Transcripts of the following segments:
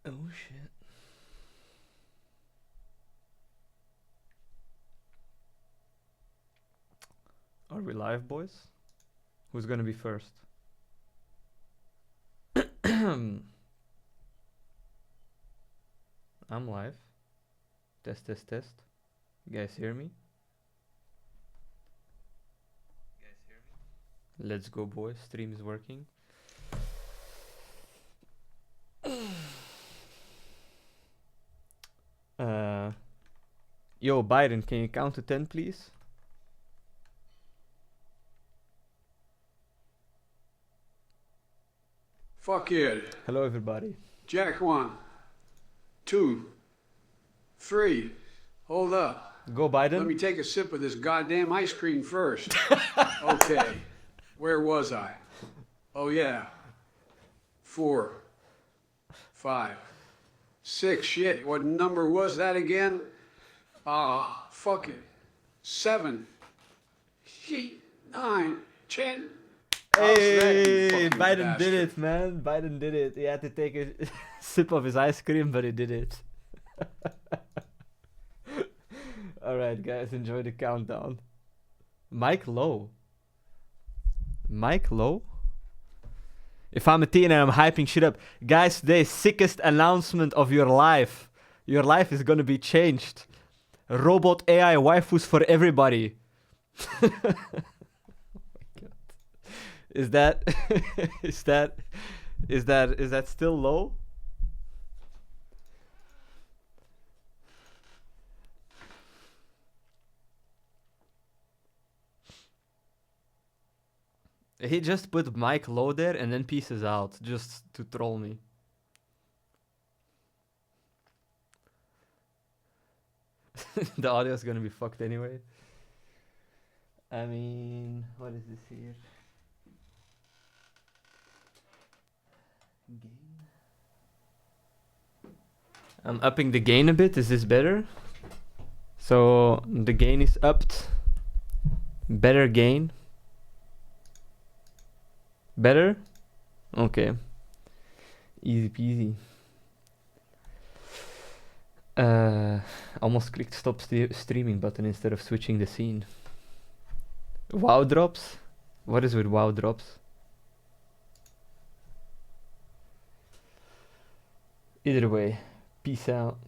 Oh shit. Are we live, boys? Who's gonna be first? I'm live. Test, test, test. You guys hear me? Let's go, boys. Stream is working. Yo, Biden, can you count to 10, please? Fuck yeah. Hello, everybody. Jack 1, 2, 3. Hold up. Go, Biden. Let me take a sip of this goddamn ice cream first. Okay. Where was I? Oh, yeah. 4, 5, 6. Shit. What number was that again? Fuck it. 7, 8, 9, 10. Hey, Biden did it, man. Biden did it. He had to take a sip of his ice cream, but he did it. Alright, guys, enjoy the countdown. Mike Low. Mike Low? If I'm Athene and I'm hyping shit up. Guys, today's sickest announcement of your life. Your life is gonna be changed. Robot AI waifus for everybody. Oh my god. Is that is that still low? He just put Mike Low there and then pieces out just to troll me. The audio is gonna be fucked anyway. I mean, what is this here? Gain. I'm upping the gain a bit. Is this better? So the gain is upped. Better gain. Better? Okay. Easy peasy. Almost clicked stop streaming button instead of switching the scene. WoW drops? What is with WoW drops? Either way, peace out.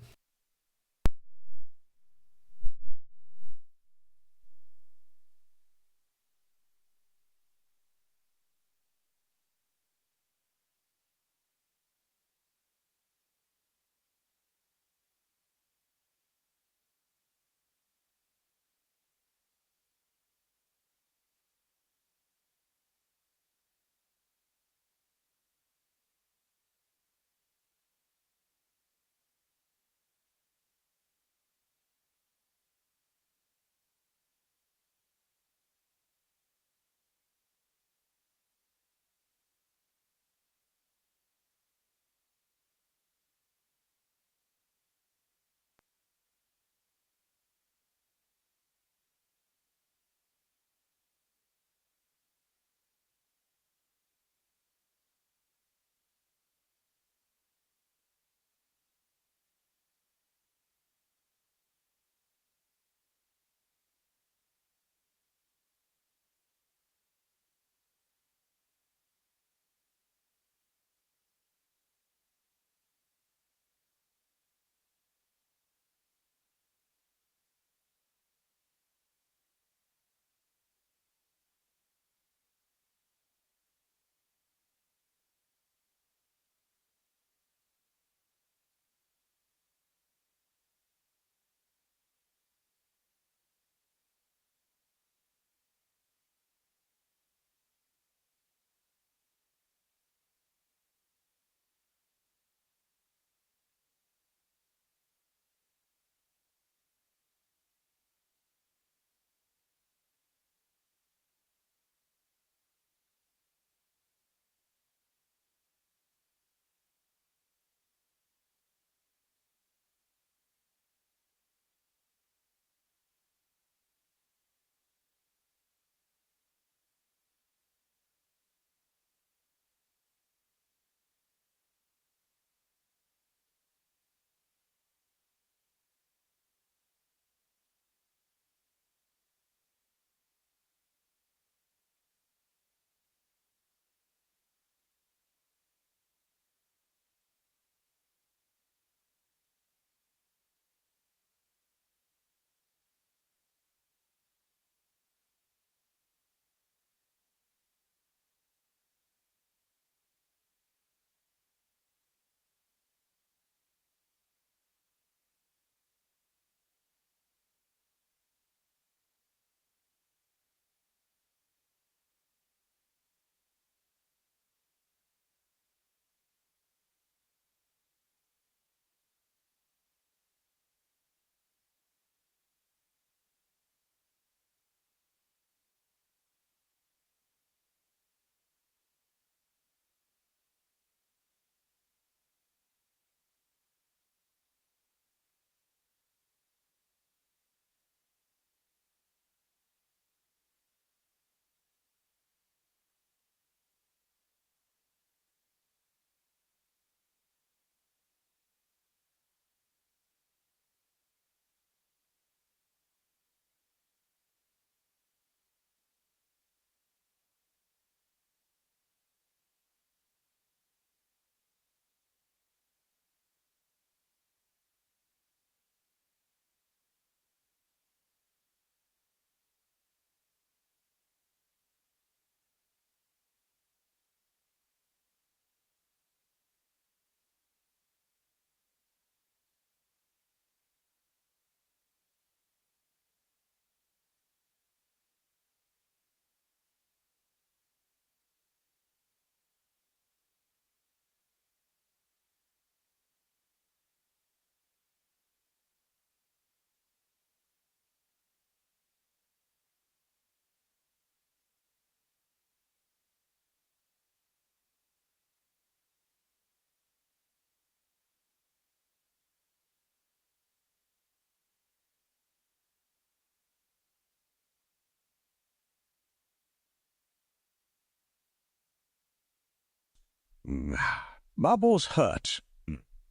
Marbles hurt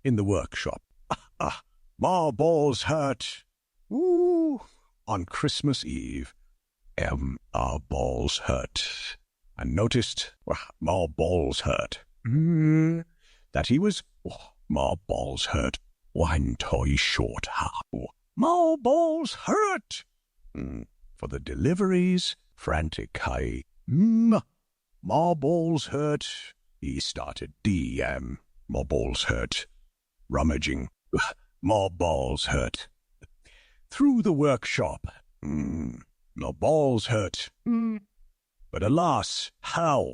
in the workshop. Marbles hurt. Ooh, on Christmas Eve. Our balls hurt. And noticed my balls hurt. That he was my balls hurt. One toy short how. My balls hurt. For the deliveries, frantic high. My balls hurt. He started my balls hurt. Rummaging. My balls hurt. Through the workshop. My balls hurt. But alas, how?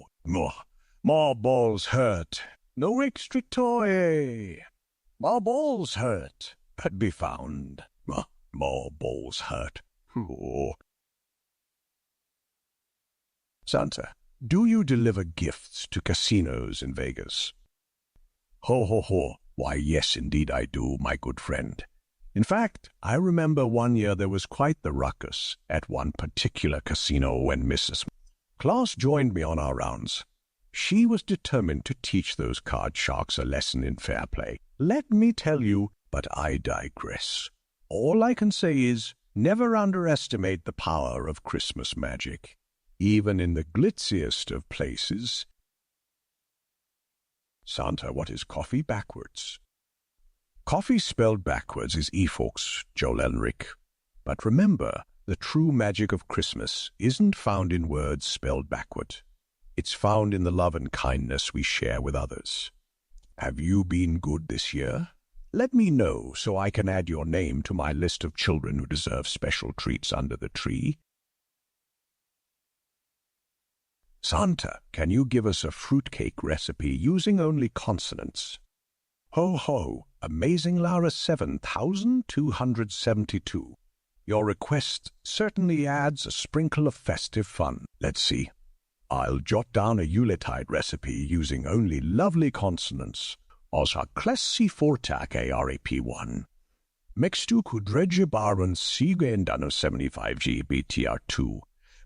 My balls hurt. No extra toy. My balls hurt. Could be found. My balls hurt. Oh. Santa, do you deliver gifts to casinos in Vegas? Ho, ho, ho. Why, yes, indeed I do, my good friend. In fact, I remember one year there was quite the ruckus at one particular casino when Mrs. Claus joined me on our rounds. She was determined to teach those card sharks a lesson in fair play. Let me tell you, but I digress. All I can say is, never underestimate the power of Christmas magic. Even in the glitziest of places. Santa, what is coffee backwards? Coffee spelled backwards is Efox, Joel Elric. But remember, the true magic of Christmas isn't found in words spelled backward. It's found in the love and kindness we share with others. Have you been good this year? Let me know so I can add your name to my list of children who deserve special treats under the tree. Santa, can you give us a fruitcake recipe using only consonants? Ho ho, Amazing Lara 7272. Your request certainly adds a sprinkle of festive fun. Let's see. I'll jot down a Yuletide recipe using only lovely consonants. Osa klessi fortak ARAP1. Mixtu kudreje baron siga indano 75G BTR2.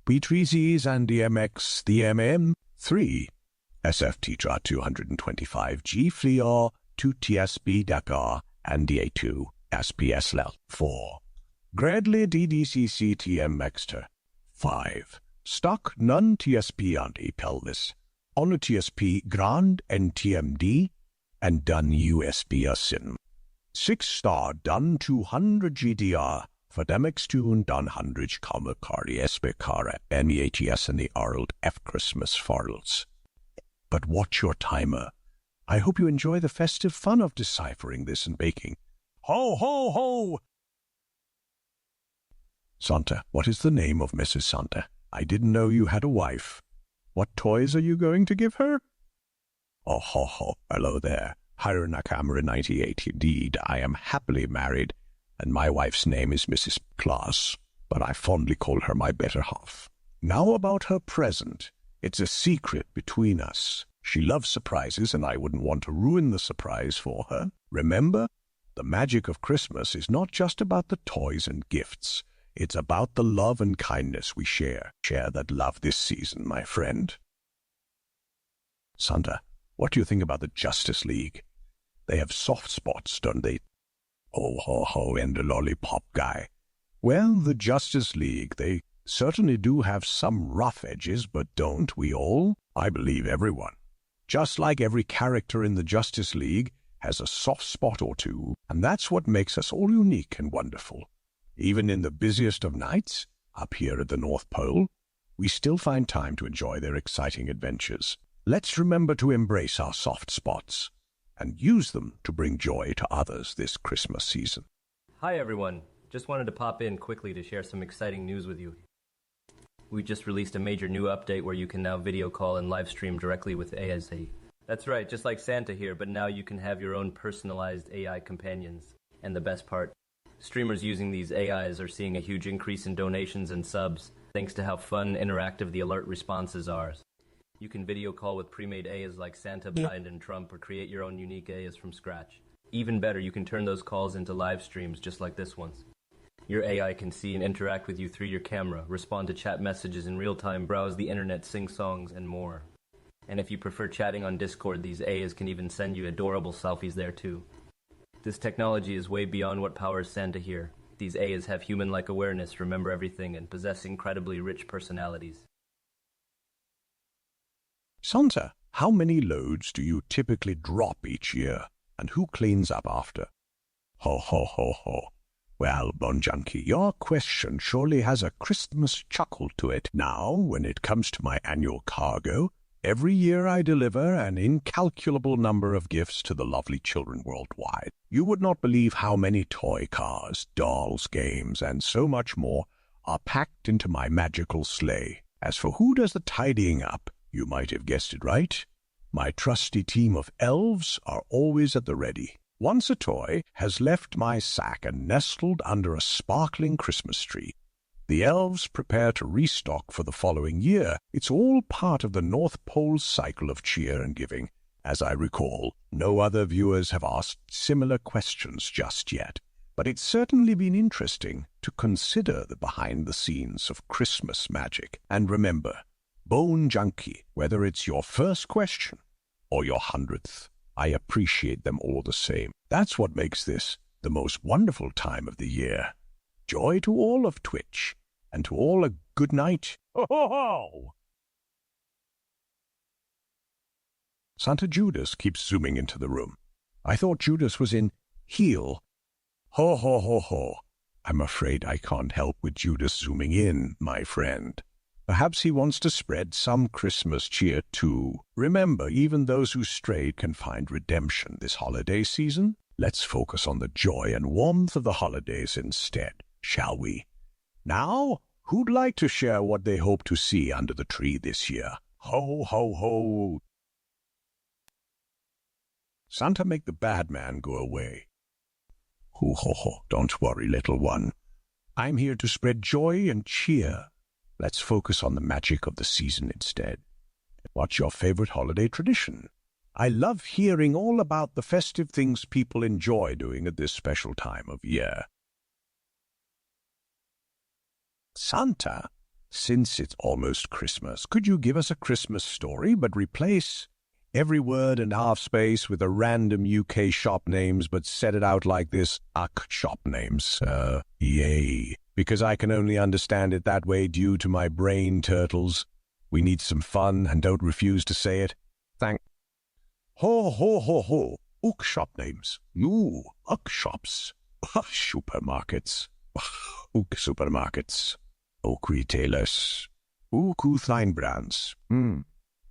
B3Zs and DMX DMM 3. SF Tetra 225G Flior 2 TSB Dakar and DA2 SPS LEL 4. Gradley DDCC TM Maxter 5. Stock None TSP Anti Pelvis. On TSP Grand NTMD and Done USB Asin. 6-star Done 200 GDR. Fademix tune Done 100 Cardi SBKara MEATS and the Arld F Christmas Farls. But watch your timer. I hope you enjoy the festive fun of deciphering this and baking. Ho, ho, ho! Santa, what is the name of Mrs. Santa? I didn't know you had a wife. What toys are you going to give her? Oh, ho, ho. Hello there. Hira Nakamura 98. Indeed, I am happily married, and my wife's name is Mrs. Claus, but I fondly call her my better half. Now about her present. It's a secret between us. She loves surprises, and I wouldn't want to ruin the surprise for her. Remember, the magic of Christmas is not just about the toys and gifts. It's about the love and kindness we share. Share that love this season, my friend. Santa, what do you think about the Justice League? They have soft spots, don't they? Oh, ho, ho, and the lollipop guy. Well, the Justice League, they certainly do have some rough edges, but don't we all? I believe everyone. Just like every character in the Justice League has a soft spot or two, and that's what makes us all unique and wonderful. Even in the busiest of nights, up here at the North Pole, we still find time to enjoy their exciting adventures. Let's remember to embrace our soft spots and use them to bring joy to others this Christmas season. Hi everyone, just wanted to pop in quickly to share some exciting news with you. We just released a major new update where you can now video call and live stream directly with ASA. That's right, just like Santa here, but now you can have your own personalized AI companions. And the best part, streamers using these AIs are seeing a huge increase in donations and subs, thanks to how fun, interactive the alert responses are. You can video call with pre-made AIs like Santa, Biden, and Trump, or create your own unique AIs from scratch. Even better, you can turn those calls into live streams just like this one's. Your AI can see and interact with you through your camera, respond to chat messages in real time, browse the internet, sing songs, and more. And if you prefer chatting on Discord, these Ayas can even send you adorable selfies there too. This technology is way beyond what powers Santa here. These Ayas have human-like awareness, remember everything, and possess incredibly rich personalities. Santa, how many loads do you typically drop each year, and who cleans up after? Ho, ho, ho, ho. Well, Bon Junkie, your question surely has a Christmas chuckle to it. Now, when it comes to my annual cargo, every year I deliver an incalculable number of gifts to the lovely children worldwide. You would not believe how many toy cars, dolls, games, and so much more are packed into my magical sleigh. As for who does the tidying up, you might have guessed it right. My trusty team of elves are always at the ready. Once a toy has left my sack and nestled under a sparkling Christmas tree, the elves prepare to restock for the following year. It's all part of the North Pole's cycle of cheer and giving. As I recall, no other viewers have asked similar questions just yet, but it's certainly been interesting to consider the behind-the-scenes of Christmas magic. And remember, Bone Junkie, whether it's your first question or your 100th, I appreciate them all the same. That's what makes this the most wonderful time of the year. Joy to all of Twitch, and to all a good night. Ho, ho, ho! Santa Judas keeps zooming into the room. I thought Judas was in heel. Ho, ho, ho, ho. I'm afraid I can't help with Judas zooming in, my friend. Perhaps he wants to spread some Christmas cheer too. Remember, even those who strayed can find redemption this holiday season. Let's focus on the joy and warmth of the holidays instead, shall we? Now, who'd like to share what they hope to see under the tree this year? Ho, ho, ho! Santa, make the bad man go away. Ho, ho, ho, don't worry, little one. I'm here to spread joy and cheer. Let's focus on the magic of the season instead. What's your favorite holiday tradition? I love hearing all about the festive things people enjoy doing at this special time of year. Santa, since it's almost Christmas, could you give us a Christmas story, but replace every word and half space with a random UK shop names, but set it out like this, shop names, yay. Because I can only understand it that way due to my brain turtles. We need some fun, and don't refuse to say it. Thank. Ho, ho, ho, ho. Ook shop names. Ooh, ook shops. Supermarkets. Ook supermarkets. Ook retailers. Ook clothing brands.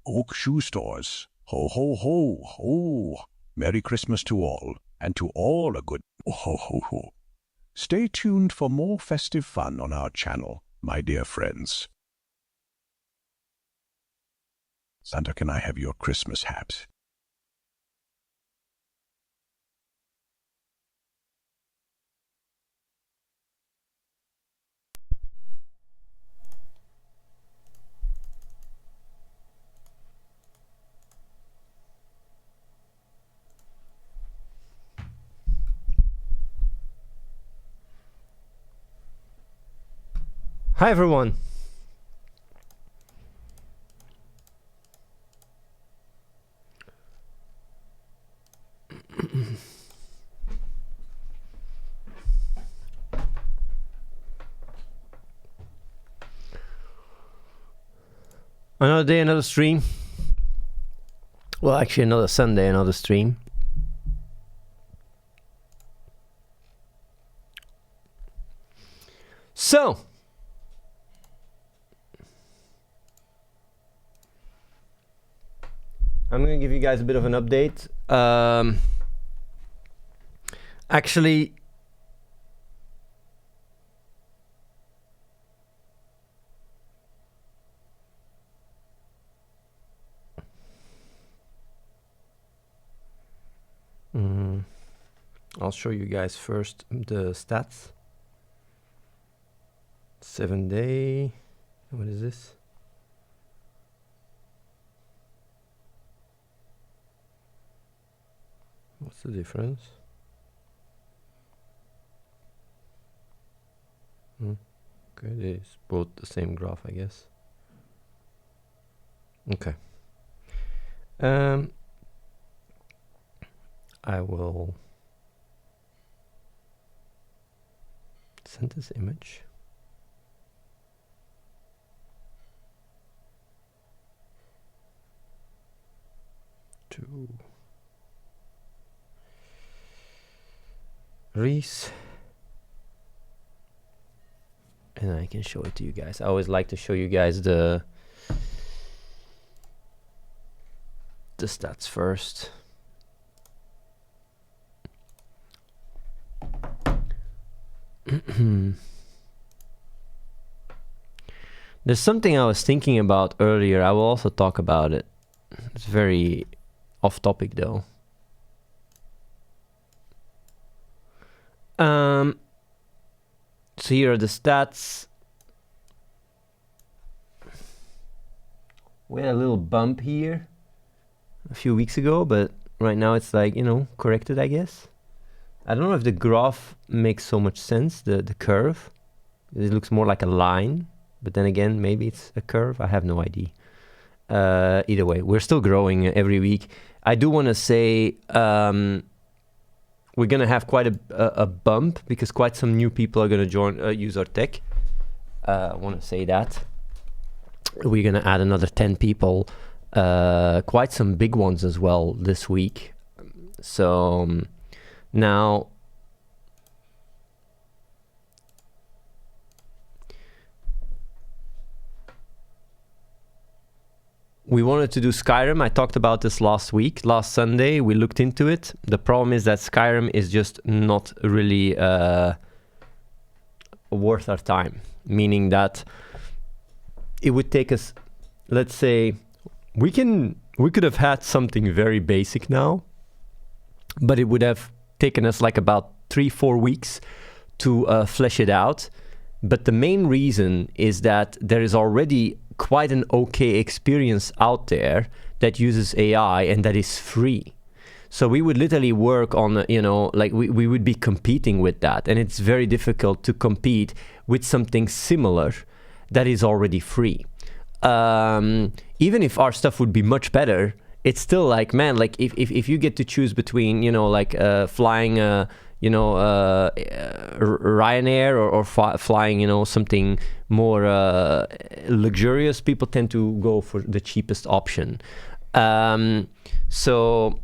Ook shoe stores. Ho, ho, ho, ho. Merry Christmas to all, and to all a good ho, ho, ho. Stay tuned for more festive fun on our channel, my dear friends. Santa, can I have your Christmas hat? Hi everyone. Another day, another stream. Well, actually another Sunday, another stream. So, I'm going to give you guys a bit of an update. Actually, I'll show you guys first the stats. 7 day. What is this? What's the difference? Okay, it's both the same graph, I guess. Okay. I will send this image. To Reese. And I can show it to you guys. I always like to show you guys the stats first. There's something I was thinking about earlier. I will also talk about it. It's very off topic though. So here are the stats. We had a little bump here a few weeks ago, but right now it's like, you know, corrected, I guess. I don't know if the graph makes so much sense, the curve. It looks more like a line, but then again, maybe it's a curve. I have no idea. Either way, we're still growing every week. I do want to say we're going to have quite a bump because quite some new people are going to join, use our tech. I want to say that. We're going to add another 10 people, quite some big ones as well this week. So now, we wanted to do Skyrim. I talked about this last Sunday. We looked into it. The problem is that Skyrim is just not really worth our time. Meaning that it would take us, let's say, we could have had something very basic now, but it would have taken us like about 3-4 weeks to flesh it out. But the main reason is that there is already quite an okay experience out there that uses AI and that is free. So we would literally work on, you know, like we would be competing with that. And it's very difficult to compete with something similar that is already free. Even if our stuff would be much better, it's still like, man, like if you get to choose between, you know, like flying, Ryanair or flying, you know, something more luxurious, people tend to go for the cheapest option. So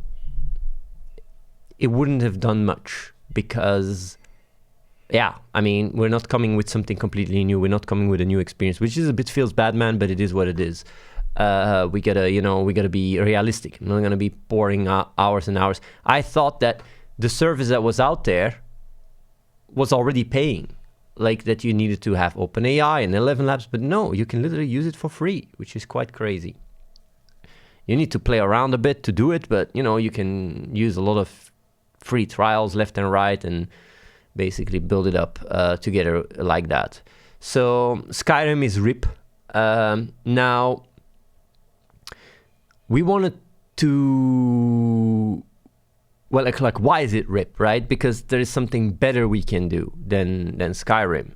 it wouldn't have done much because, yeah, I mean, we're not coming with something completely new. We're not coming with a new experience, which is a bit feels bad, man, but it is what it is. We gotta be realistic. I'm not gonna be pouring hours and hours. I thought that the service that was out there was already paying, like that you needed to have OpenAI and 11 Labs, but no, you can literally use it for free, which is quite crazy. You need to play around a bit to do it, but you know, you can use a lot of free trials left and right and basically build it up together like that. So Skyrim is RIP. Now, we wanted to, well, like why is it RIP, right? Because there is something better we can do than Skyrim.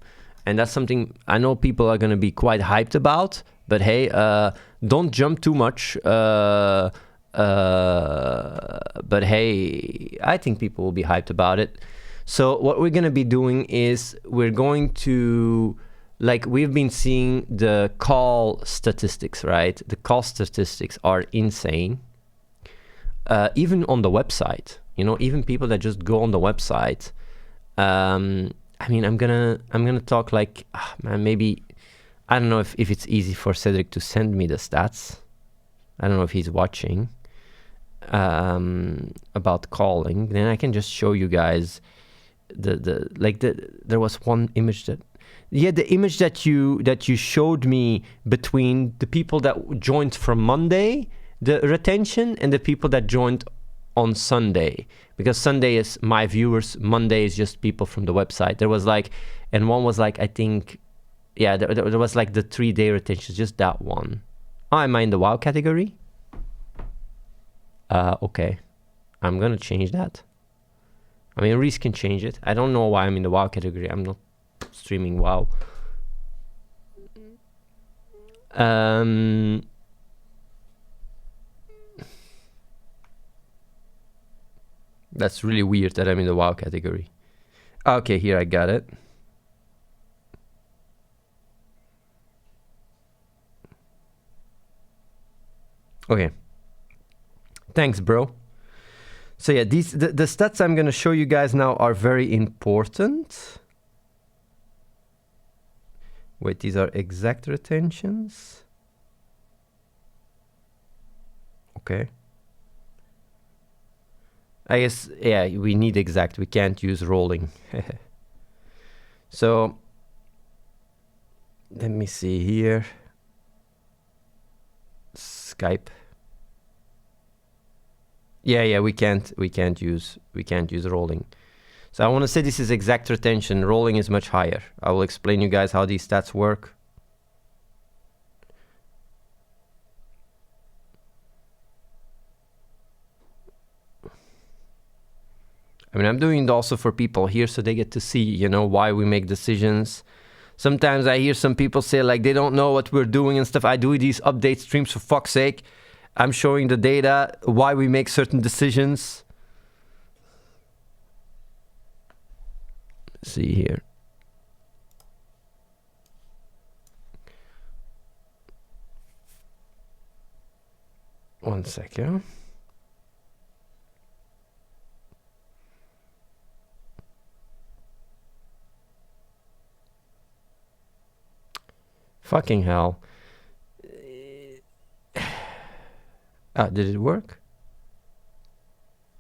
And that's something I know people are going to be quite hyped about, but hey, don't jump too much. But hey, I think people will be hyped about it. So what we're going to be doing is we're going to, like, we've been seeing the call statistics, right? The call statistics are insane. Even on the website, you know, even people that just go on the website. I mean, I'm gonna talk like, man, maybe, I don't know if it's easy for Cedric to send me the stats. I don't know if he's watching about calling. Then I can just show you guys there was one image that, yeah, the image that you showed me between the people that joined from Monday, the retention, and the people that joined on Sunday, because Sunday is my viewers, Monday is just people from the website. There was like, and one was like, I think, yeah, there was like the 3-day retention, just that one. Oh, am I in the WoW category? Okay, I'm gonna change that. I mean, Reese can change it. I don't know why I'm in the WoW category. I'm not streaming WoW. That's really weird that I'm in the wow category. Okay, here I got it. Okay. Thanks, bro. So yeah, the stats I'm going to show you guys now are very important. Wait, these are exact retentions. Okay. I guess, yeah, we need exact. We can't use rolling. So, let me see here. Skype. Yeah, we can't use rolling. So I want to say this is exact retention. Rolling is much higher. I will explain you guys how these stats work. I mean, I'm doing it also for people here so they get to see, you know, why we make decisions. Sometimes I hear some people say like they don't know what we're doing and stuff. I do these update streams for fuck's sake. I'm showing the data, why we make certain decisions. Let's see here. One second. Fucking hell. Did it work?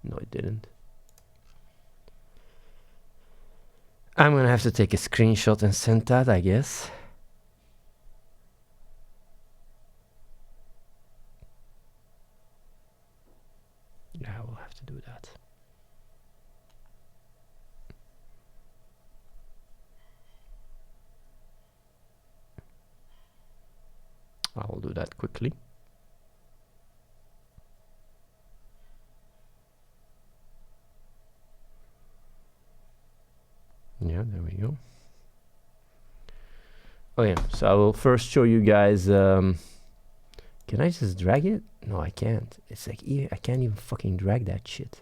No, it didn't. I'm gonna have to take a screenshot and send that, I guess. Yeah, I will have to do that. I will do that quickly. Yeah, there we go. Oh yeah, so I will first show you guys, can I just drag it? No, I can't. It's like, I can't even fucking drag that shit.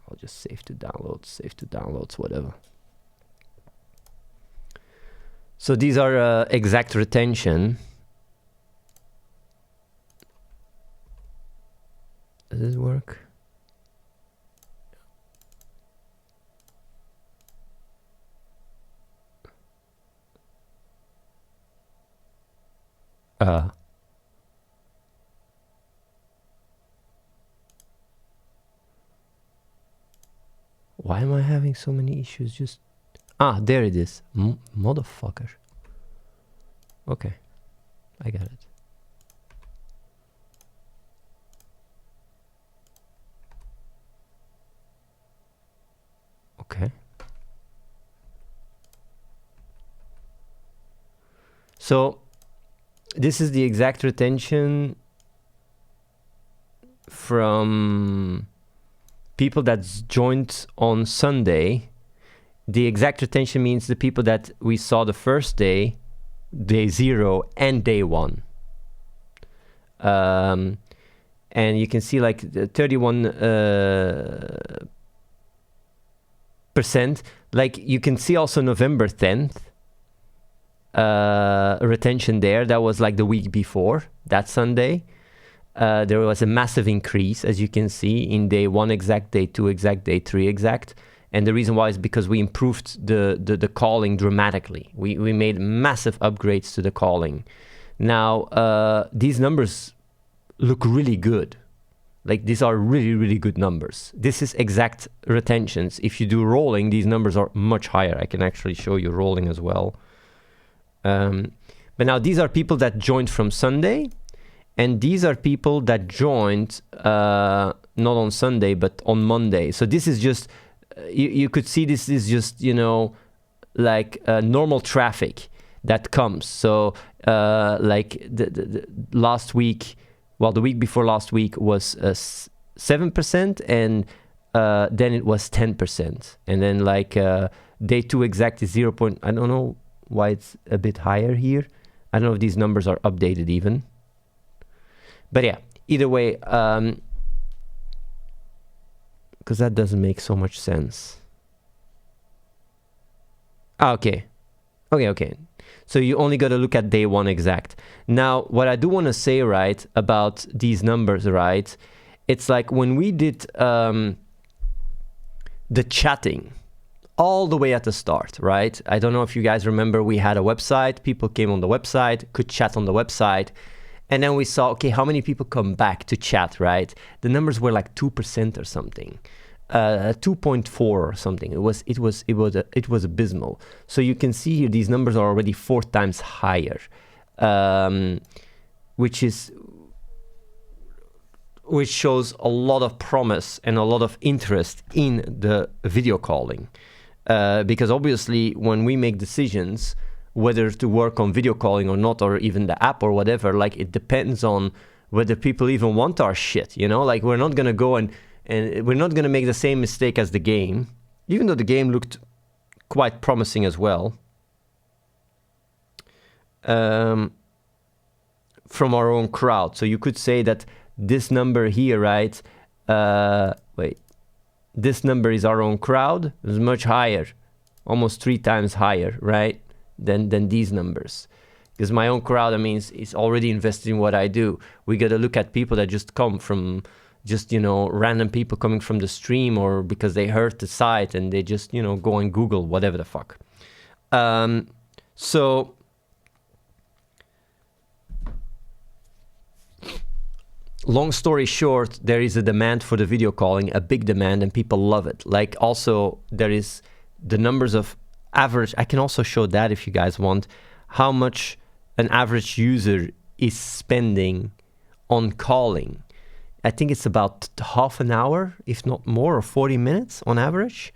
I'll just save to downloads, whatever. So these are exact retention. Does this work? Why am I having so many issues? Just there it is. Motherfucker. Okay, I got it. Okay. So this is the exact retention from people that joined on Sunday. The exact retention means the people that we saw the first day, day 0, and day 1. And you can see like 31%. Like you can see also November 10th retention there. That was like the week before that Sunday. There was a massive increase, as you can see, in day 1 exact, day 2 exact, day 3 exact. And the reason why is because we improved the calling dramatically. We made massive upgrades to the calling. Now, these numbers look really good. Like, these are really, really good numbers. This is exact retentions. If you do rolling, these numbers are much higher. I can actually show you rolling as well. But now, these are people that joined from Sunday. And these are people that joined not on Sunday, but on Monday. So this is just, you could see this is just, you know, like normal traffic that comes. So like the last week, well, the week before last week was 7%, and then it was 10%. And then like day 2 exact is 0. I don't know why it's a bit higher here. I don't know if these numbers are updated even. But yeah, either way, because that doesn't make so much sense. Okay. So you only got to look at day 1 exact. Now, what I do want to say, right, about these numbers, right, it's like when we did the chatting all the way at the start, right? I don't know if you guys remember, we had a website, people came on the website, could chat on the website, and then we saw, okay, how many people come back to chat, right? The numbers were like 2% or something. 2.4 or something. It was abysmal. So you can see here these numbers are already 4 times higher, which shows a lot of promise and a lot of interest in the video calling, because obviously when we make decisions whether to work on video calling or not, or even the app or whatever, like it depends on whether people even want our shit, you know? Like we're not gonna go and we're not going to make the same mistake as the game, even though the game looked quite promising as well, from our own crowd. So you could say that this number here, right, this number is our own crowd, is much higher, almost 3 times higher, right, than these numbers. Because my own crowd, I mean, is already invested in what I do. We got to look at people that just come from... just, you know, random people coming from the stream, or because they heard the site and they just, you know, go and Google whatever the fuck. So long story short, there is a demand for the video calling, a big demand, and people love it. Like also there is the numbers of average. I can also show that if you guys want, how much an average user is spending on calling. I think it's about half an hour, if not more, or 40 minutes on average.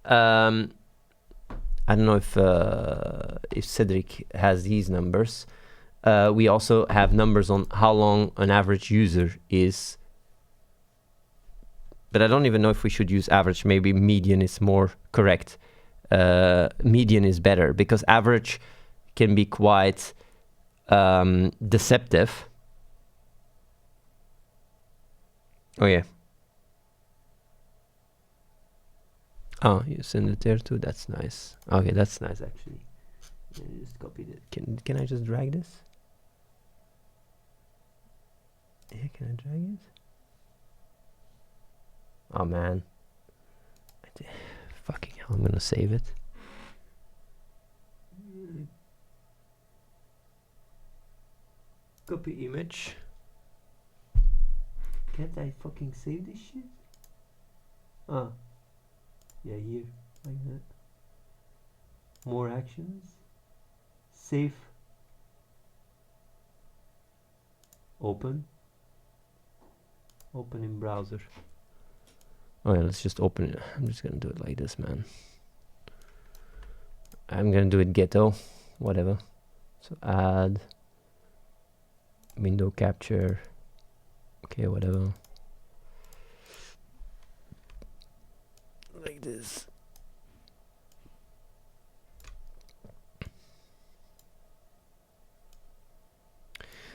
I don't know if Cedric has these numbers. We also have numbers on how long an average user is. But I don't even know if we should use average. Maybe median is more correct. Median is better, because average can be quite deceptive. Oh yeah. Oh, you send it there too. That's nice. Okay, that's nice actually. Let me just copy it. Can I just drag this? Yeah, can I drag it? Oh man. Fucking hell, I'm gonna save it. Copy image. Can't I fucking save this shit? Ah. Yeah, here. Like that. More actions. Save. Open. Open in browser. Oh yeah, let's just open it. I'm just gonna do it like this, man. I'm gonna do it ghetto. Whatever. So add. Window capture. Okay, whatever. Like this.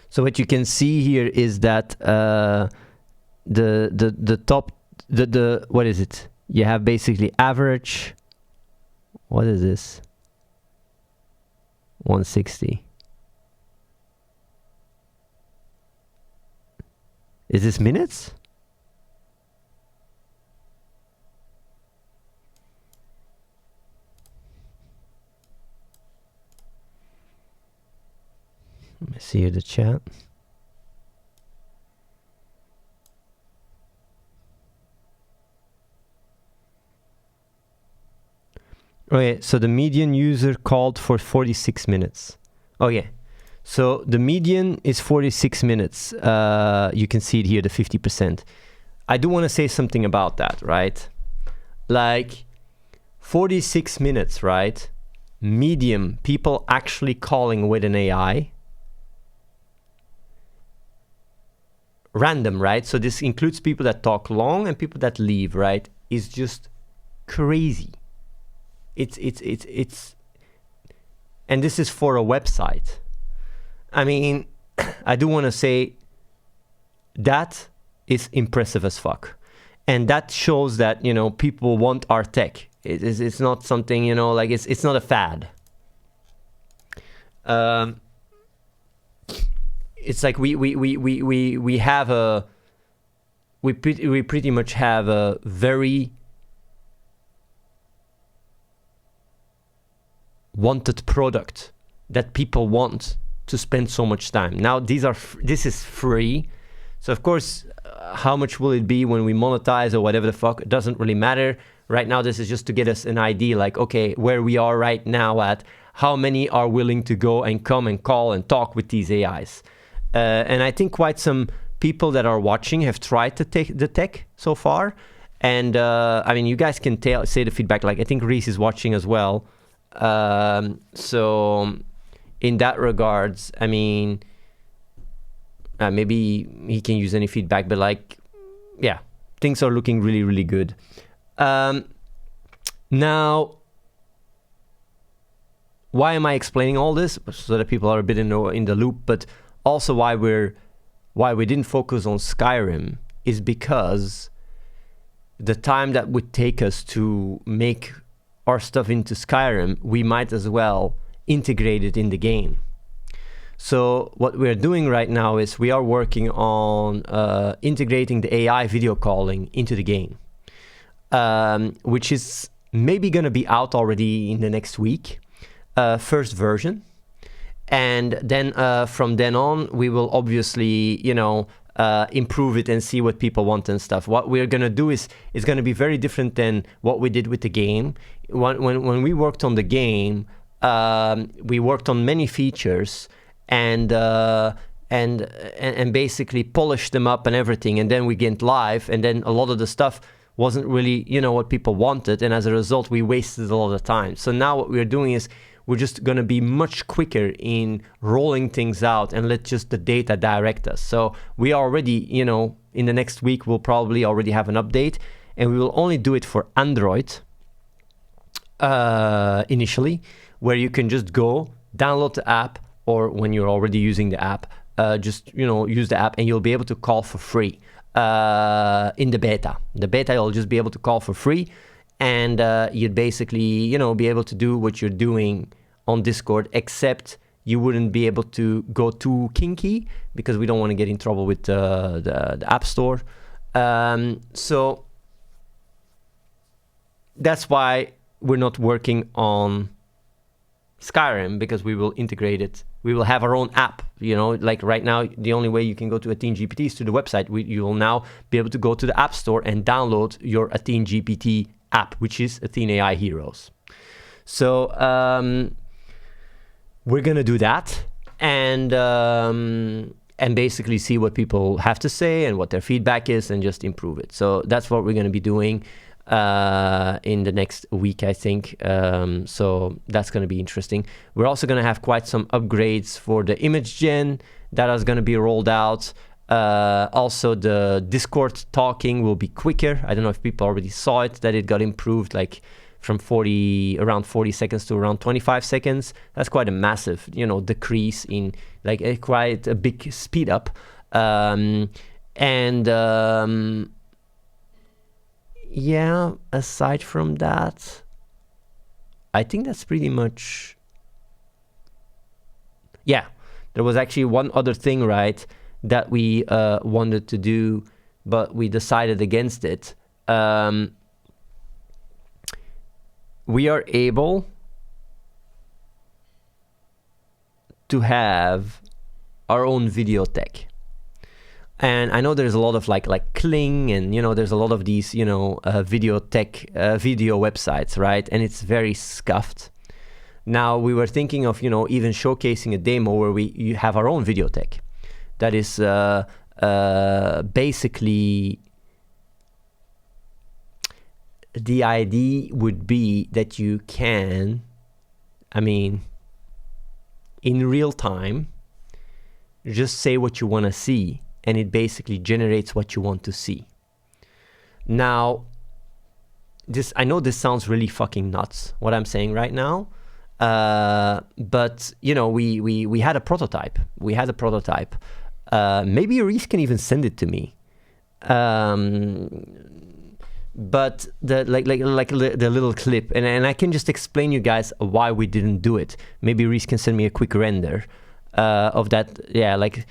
So what you can see here is that the top, what is it? You have basically average. What is this? 160. Is this minutes? Let me see here the chat. Okay, so the median user called for 46 minutes. Okay, so the median is 46 minutes. You can see it here, the 50%. I do want to say something about that, right? Like 46 minutes, right? Medium, people actually calling with an AI. Random, right? So this includes people that talk long and people that leave, right? Is just crazy. It's and this is for a website. I mean, I do want to say that is impressive as fuck. and that shows that, you know, people want our tech. It's not something, you know, like it's not a fad. It's like we have a we pretty much have a very wanted product that people want to spend so much time. Now this is free, so of course, how much will it be when we monetize or whatever the fuck? It doesn't really matter. Right now, this is just to get us an idea, like, okay, where we are right now at, how many are willing to go and come and call and talk with these AIs. And I think quite some people that are watching have tried to take the tech so far. And I mean, you guys can say the feedback. Like, I think Reese is watching as well. So in that regards, I mean, maybe he can use any feedback, but like, yeah, things are looking really, really good. Now, why am I explaining all this? So that people are a bit in the loop, but also why we didn't focus on Skyrim is because the time that would take us to make our stuff into Skyrim, we might as well integrate it in the game. So what we're doing right now is we are working on integrating the AI video calling into the game, which is maybe going to be out already in the next week, first version. And then from then on, we will obviously, you know, improve it and see what people want and stuff. What we're going to do is going to be very different than what we did with the game. When we worked on the game, we worked on many features and basically polished them up and everything. And then we went live, and then a lot of the stuff wasn't really, you know, what people wanted. And as a result, we wasted a lot of time. So now what we're doing is we're just going to be much quicker in rolling things out and let just the data direct us. So we already, you know, in the next week, we'll probably already have an update, and we will only do it for Android initially, where you can just go download the app, or when you're already using the app, just, you know, use the app and you'll be able to call for free in the beta. The beta, you'll just be able to call for free. And you'd basically, you know, be able to do what you're doing on Discord, except you wouldn't be able to go too kinky because we don't want to get in trouble with the App Store. So that's why we're not working on Skyrim, because we will integrate it. We will have our own app, you know, like right now, the only way you can go to Athene GPT is to the website. You will now be able to go to the App Store and download your Athene GPT app, which is Athene AI Heroes. So we're gonna do that, and basically see what people have to say and what their feedback is, and just improve it. So that's what we're gonna be doing in the next week, I think. So that's gonna be interesting. We're also gonna have quite some upgrades for the image gen that is gonna be rolled out. Also, the Discord talking will be quicker. I don't know if people already saw it, that it got improved, like from around 40 seconds to around 25 seconds. That's quite a massive, you know, decrease in, like, quite a big speed up. Yeah, aside from that, I think that's pretty much, yeah. There was actually one other thing, right, that we wanted to do, but we decided against it. We are able to have our own video tech. And I know there's a lot of like Kling, and, you know, there's a lot of these, you know, video tech, video websites, right? And it's very scuffed. Now we were thinking of, you know, even showcasing a demo where you have our own video tech. That is basically, the idea would be that you can, I mean, in real time, just say what you want to see, and it basically generates what you want to see. Now, I know this sounds really fucking nuts, what I'm saying right now, but, you know, we had a prototype. Maybe Reese can even send it to me. But the the little clip, and I can just explain you guys why we didn't do it. Maybe Reese can send me a quick render of that. Yeah, like,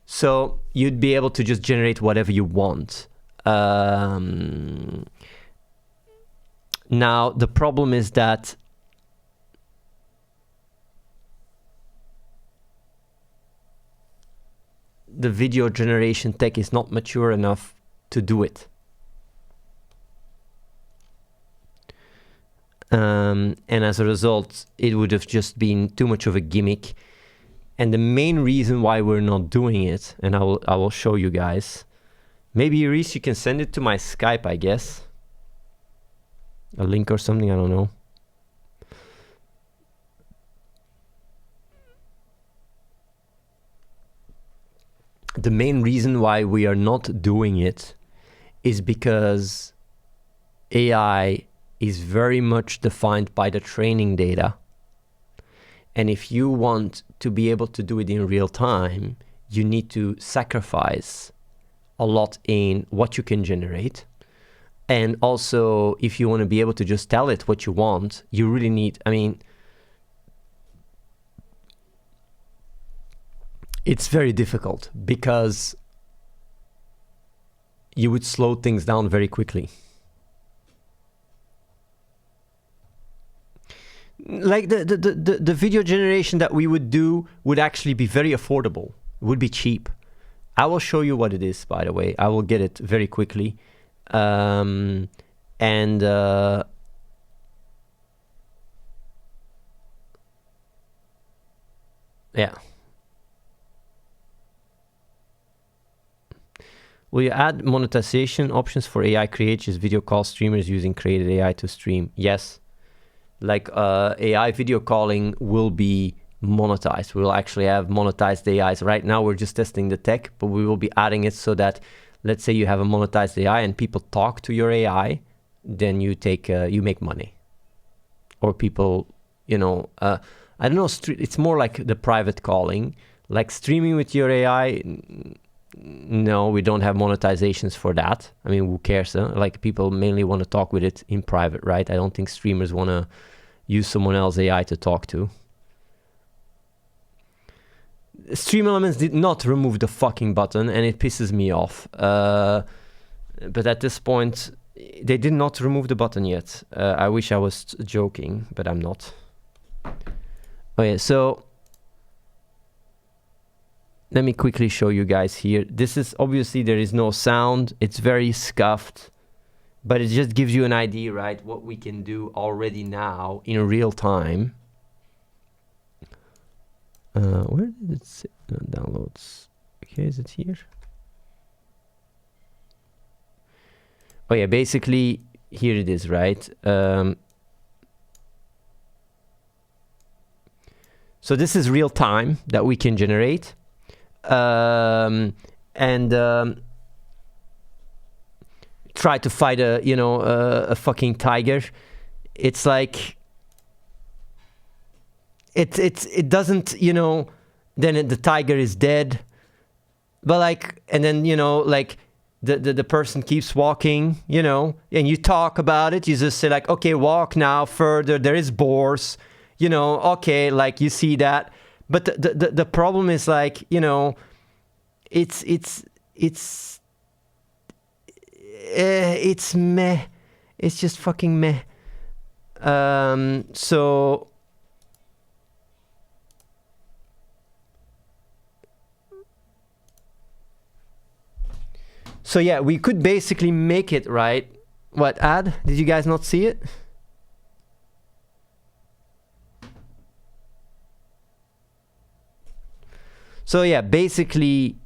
so you'd be able to just generate whatever you want. Now the problem is that the video generation tech is not mature enough to do it. And as a result, it would have just been too much of a gimmick. And the main reason why we're not doing it, and I will show you guys. Maybe Reese, you can send it to my Skype, I guess. A link or something, I don't know. The main reason why we are not doing it is because AI is very much defined by the training data. And if you want to be able to do it in real time, you need to sacrifice a lot in what you can generate. And also, if you want to be able to just tell it what you want, you really need, I mean, it's very difficult because you would slow things down very quickly. Like the video generation that we would do would actually be very affordable. It would be cheap. I will show you what it is, by the way. I will get it very quickly. Yeah. Will you add monetization options for AI creators, video call streamers using created AI to stream? Yes. Like AI video calling will be monetized. We'll actually have monetized AIs. Right now we're just testing the tech, but we will be adding it so that, let's say you have a monetized AI and people talk to your AI, then you take you make money. Or people, you know, I don't know, it's more like the private calling. Like streaming with your AI, no, we don't have monetizations for that. I mean, who cares? Huh? Like people mainly want to talk with it in private, right? I don't think streamers want to use someone else's AI to talk to. Stream Elements did not remove the fucking button, and it pisses me off. But at this point, they did not remove the button yet. I wish I was joking, but I'm not. Okay, so let me quickly show you guys here. This is obviously there is no sound. It's very scuffed, but it just gives you an idea, right? What we can do already now in real time. Where did it say? Downloads. Okay, is it here? Oh yeah, basically here it is, right? So this is real time that we can generate. Try to fight a fucking tiger. It's like it doesn't, you know, then the tiger is dead, but like, and then, you know, like the person keeps walking, you know, and you talk about it. You just say like, okay, walk now further, there is boars, you know, okay, like you see that. But the problem is like, you know, it's meh. It's just fucking meh. So yeah, we could basically make it, right? What, ad? Did you guys not see it? So yeah, basically,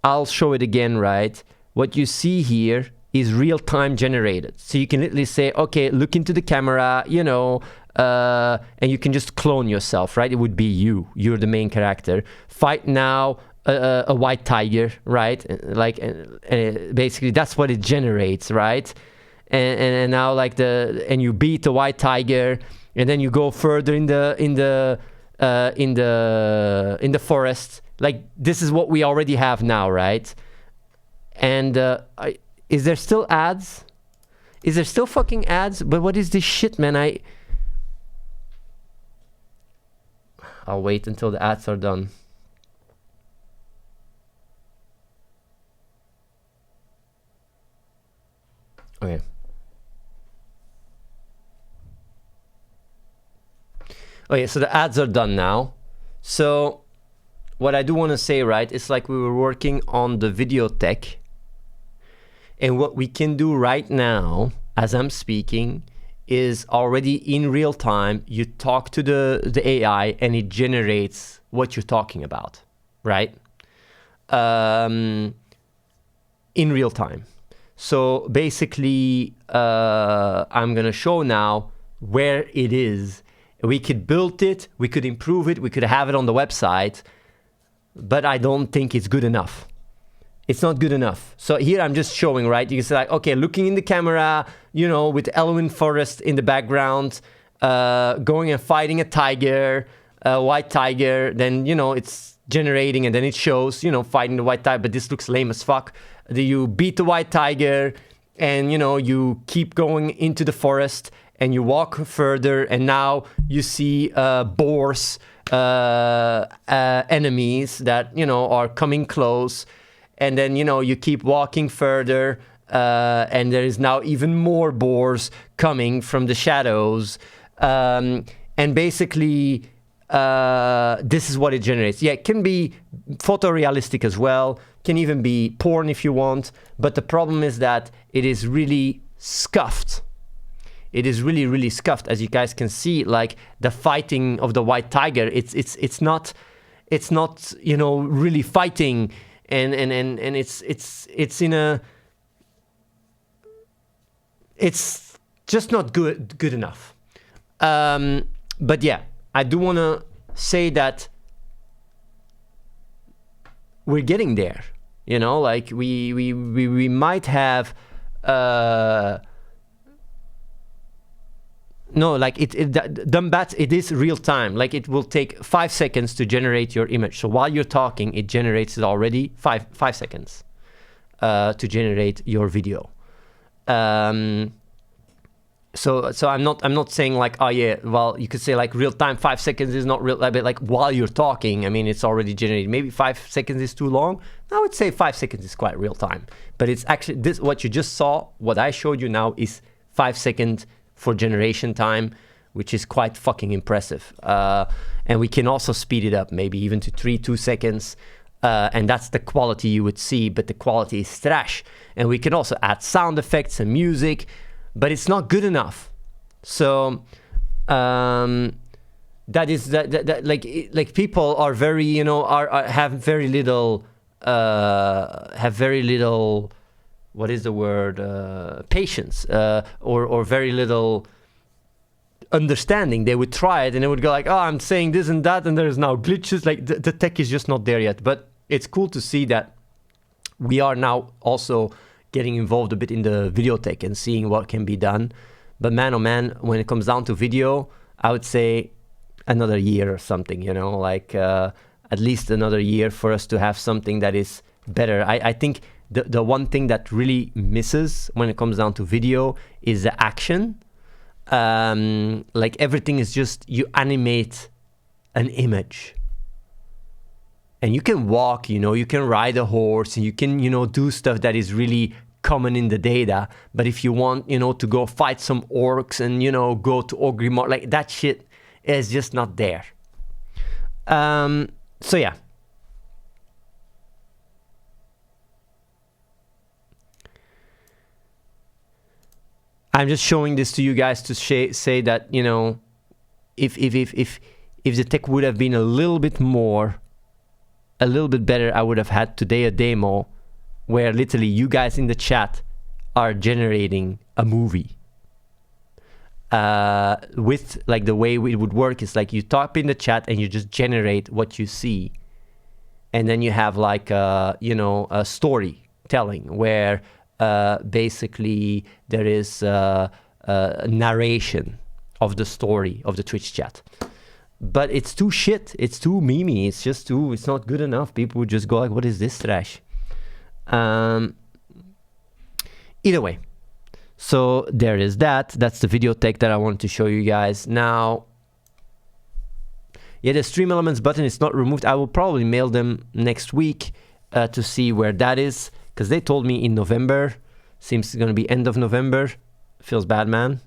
I'll show it again, right? What you see here is real-time generated. So you can literally say, okay, look into the camera, you know, and you can just clone yourself, right? It would be you. You're the main character. Fight now a white tiger, right? Like, basically, that's what it generates, right? And now, like and you beat the white tiger, and then you go further in the forest. Like, this is what we already have now, right? And is there still ads? Is there still fucking ads? But what is this shit, man? I'll wait until the ads are done. Okay. Okay, so the ads are done now. So what I do want to say, right, it's like we were working on the video tech. And what we can do right now, as I'm speaking, is already in real time, you talk to the AI and it generates what you're talking about, right? In real time. So basically, I'm gonna show now where it is. We could build it, we could improve it, we could have it on the website, but I don't think it's good enough. It's not good enough. So here I'm just showing, right? You can say like, okay, looking in the camera, you know, with elwyn forest in the background, going and fighting a tiger, a white tiger, then, you know, it's generating and then it shows, you know, fighting the white tiger, but this looks lame as fuck. Then you beat the white tiger and, you know, you keep going into the forest and you walk further and now you see boars, enemies that, you know, are coming close. And then, you know, you keep walking further and there is now even more boars coming from the shadows. And basically, this is what it generates. Yeah, it can be photorealistic as well. Can even be porn if you want. But the problem is that it is really scuffed. It is really, really scuffed. As you guys can see, like the fighting of the white tiger, it's not, you know, really fighting. And it's in a, it's just not good enough. But yeah, I do want to say that we're getting there. You know, like we might have no, like Dumbat, it is real time. Like it will take 5 seconds to generate your image. So while you're talking, it generates it already 5 seconds to generate your video. So I'm not saying like, oh yeah, well, you could say like real time 5 seconds is not real, but like while you're talking, I mean, it's already generated. Maybe 5 seconds is too long. I would say 5 seconds is quite real time, but it's actually this, what you just saw, what I showed you now is 5 seconds for generation time, which is quite fucking impressive. And we can also speed it up, maybe even to 2 seconds. And that's the quality you would see, but the quality is trash. And we can also add sound effects and music, but it's not good enough. So that is that like people are very, you know, have very little what is the word, patience, or very little understanding. They would try it and they would go like, oh, I'm saying this and that and there's now glitches. Like the tech is just not there yet. But it's cool to see that we are now also getting involved a bit in the video tech and seeing what can be done. But man, oh man, when it comes down to video, I would say another year or something, you know, like at least another year for us to have something that is better. I think the one thing that really misses when it comes down to video is the action. Like everything is just, you animate an image. And you can walk, you know, you can ride a horse, and you can, you know, do stuff that is really common in the data. But if you want, you know, to go fight some orcs and, you know, go to Ogrimmar, like that shit is just not there. So yeah. I'm just showing this to you guys to say that, you know, if the tech would have been a little bit better, I would have had today a demo where literally you guys in the chat are generating a movie. With like the way it would work is like you type in the chat and you just generate what you see, and then you have like you know, a storytelling where basically there is a narration of the story of the Twitch chat. But it's too shit, it's too memey, it's just too, it's not good enough. People would just go like, what is this trash? either way, so there is that. That's the video tech that I wanted to show you guys. Now, yeah, the stream elements button is not removed. I will probably mail them next week to see where that is, because they told me in November. Seems it's going to be end of November. Feels bad, man.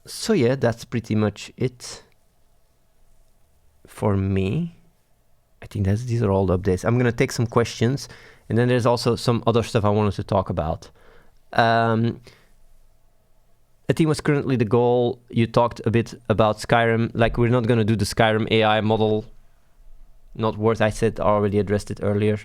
So yeah, that's pretty much it for me. I think these are all the updates. I'm gonna take some questions, and then there's also some other stuff I wanted to talk about. I think was currently the goal. You talked a bit about Skyrim, like we're not gonna do the Skyrim AI model. Not worth, I said, I already addressed it earlier.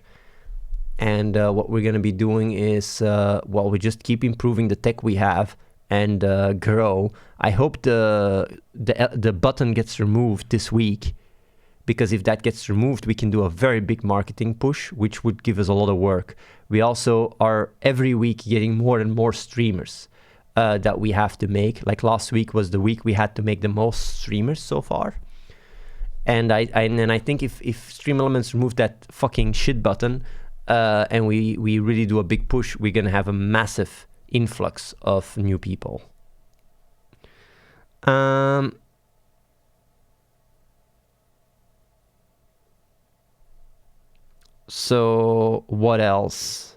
And what we're gonna be doing is, well, we just keep improving the tech we have and grow. I hope the button gets removed this week, because if that gets removed, we can do a very big marketing push, which would give us a lot of work. We also are every week getting more and more streamers that we have to make. Like last week was the week we had to make the most streamers so far. And I think if Stream Elements remove that fucking shit button and we really do a big push, we're gonna have a massive influx of new people. So what else?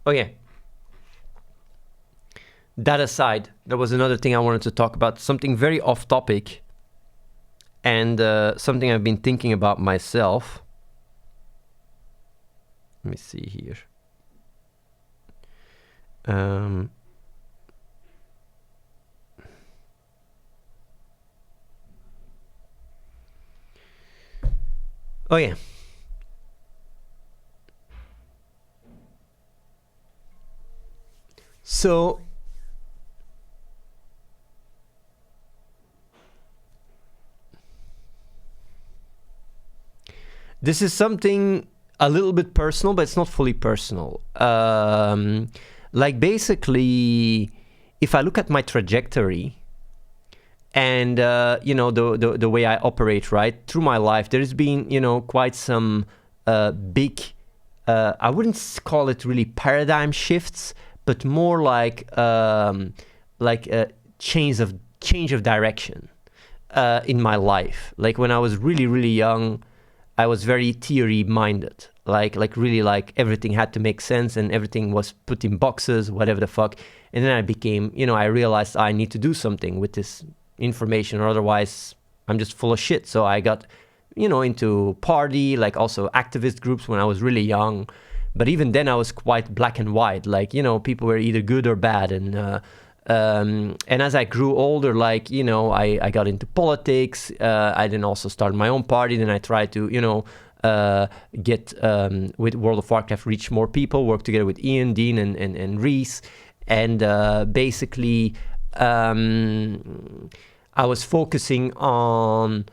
Oh yeah. That aside, there was another thing I wanted to talk about, something very off topic, and something I've been thinking about myself. Let me see here. Oh yeah. So this is something a little bit personal, but it's not fully personal. Like basically, if I look at my trajectory and you know, the way I operate, right, through my life, there's been, you know, quite some big, I wouldn't call it really paradigm shifts, but more like change of direction in my life. Like when I was really young, I was very theory minded. Like really, like everything had to make sense and everything was put in boxes, whatever the fuck. And then I became, you know, I realized I need to do something with this information, or otherwise I'm just full of shit. So I got, you know, into party, like also activist groups when I was really young. But even then I was quite black and white. Like, you know, people were either good or bad. And as I grew older, like, you know, I got into politics. I then also started my own party. Then I tried to, you know, get with World of Warcraft, reach more people, work together with Ian, Dean, and Reese. And basically, I was focusing on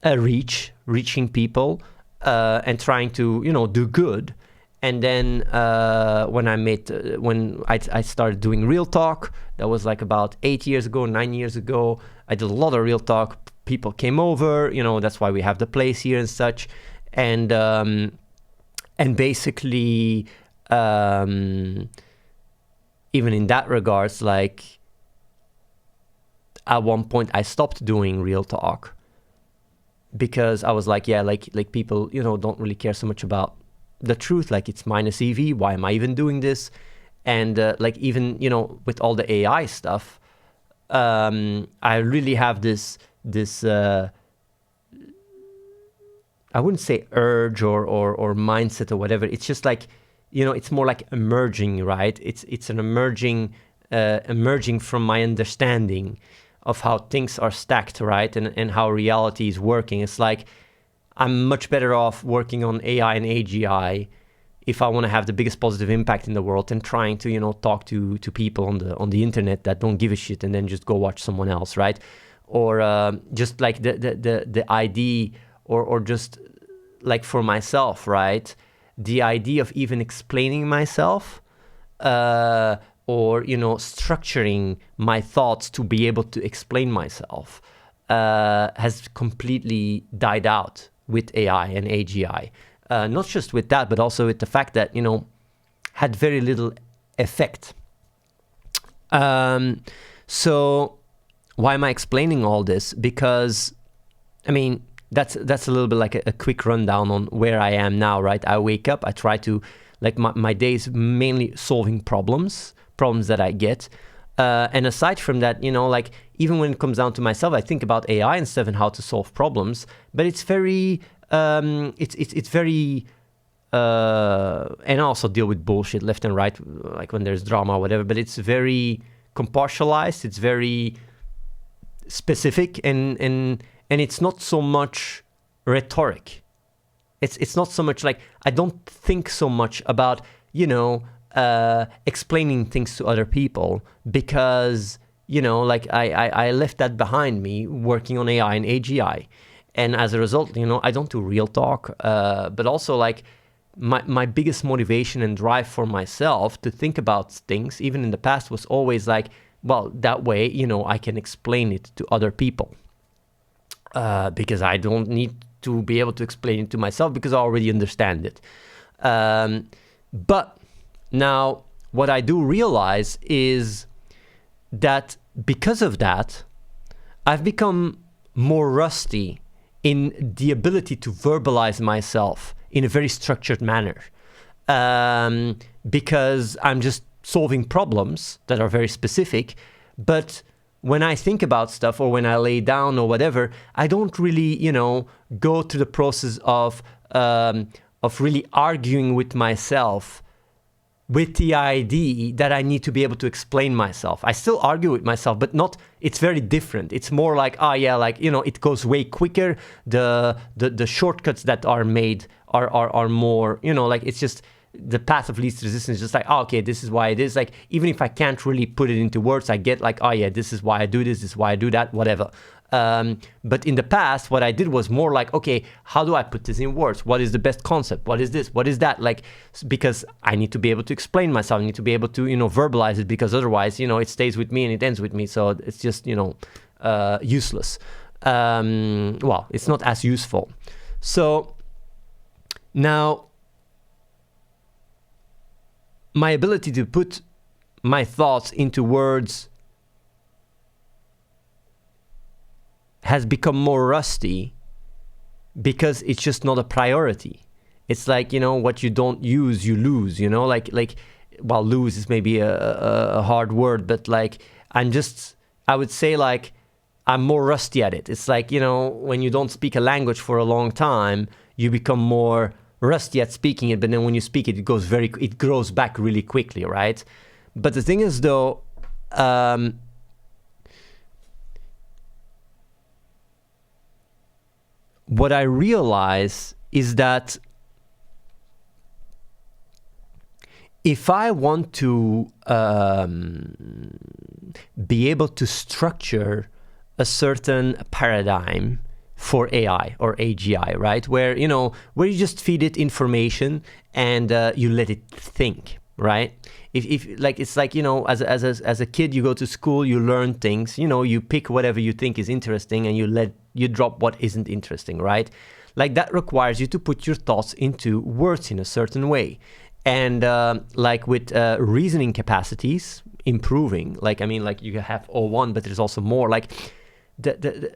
reaching people and trying to, you know, do good. And then when I started doing Real Talk, that was like about 9 years ago, I did a lot of Real Talk. People came over, you know, that's why we have the place here and such. And basically, even in that regards, like at one point I stopped doing Real Talk because I was like, yeah, like people, you know, don't really care so much about the truth. Like it's minus EV. Why am I even doing this? And like even, you know, with all the AI stuff, I really have this I wouldn't say urge or mindset or whatever. It's just like, you know, it's more like emerging, right? It's an emerging from my understanding of how things are stacked, right? And how reality is working. It's like I'm much better off working on AI and AGI if I want to have the biggest positive impact in the world and trying to, you know, talk to people on the internet that don't give a shit and then just go watch someone else, right? Or just like the idea or just like for myself, right? the idea of even explaining myself or, you know, structuring my thoughts to be able to explain myself has completely died out with AI and AGI. Not just with that, but also with the fact that, you know, had very little effect. So why am I explaining all this? Because, I mean, that's a little bit like a quick rundown on where I am now, right? I wake up, I try to, like, my day is mainly solving problems that I get. And aside from that, you know, like, even when it comes down to myself, I think about AI and stuff and how to solve problems, but it's very, it's very, and I also deal with bullshit left and right, like when there's drama or whatever, but it's very compartmentalized, it's very specific, and it's not so much rhetoric. It's not so much like, I don't think so much about, you know, explaining things to other people, because, you know, like I left that behind me working on AI and AGI. And as a result, you know, I don't do real talk, but also like my biggest motivation and drive for myself to think about things, even in the past, was always like, well, that way, you know, I can explain it to other people. Because I don't need to be able to explain it to myself because I already understand it. But now what I do realize is that because of that, I've become more rusty in the ability to verbalize myself in a very structured manner. Because I'm just solving problems that are very specific, but when I think about stuff or when I lay down or whatever, I don't really, you know, go through the process of really arguing with myself with the idea that I need to be able to explain myself. I still argue with myself, but not, it's very different. It's more like, oh yeah, like, you know, it goes way quicker. The shortcuts that are made are more, you know, like, it's just the path of least resistance, just like, oh, okay, this is why it is. Like, even if I can't really put it into words, I get like, oh yeah, this is why I do this is why I do that, whatever. But in the past, what I did was more like, okay, how do I put this in words? What is the best concept? What is this? What is that? Like, because I need to be able to explain myself. I need to be able to, you know, verbalize it, because otherwise, you know, it stays with me and it ends with me. So it's just, you know, useless. Well, it's not as useful. So now, my ability to put my thoughts into words has become more rusty because it's just not a priority. It's like, you know, what you don't use, you lose, you know, like, well, lose is maybe a hard word, but like, I would say like, I'm more rusty at it. It's like, you know, when you don't speak a language for a long time, you become more rusty at speaking it, but then when you speak it, it grows back really quickly, right? But the thing is, though, what I realize is that if I want to be able to structure a certain paradigm for AI or AGI, right? Where you just feed it information and you let it think, right? If like, it's like, as a kid, you go to school, you learn things, you pick whatever you think is interesting and you drop what isn't interesting, right? Like, that requires you to put your thoughts into words in a certain way. And like with reasoning capacities improving, you have O1, but there's also more, like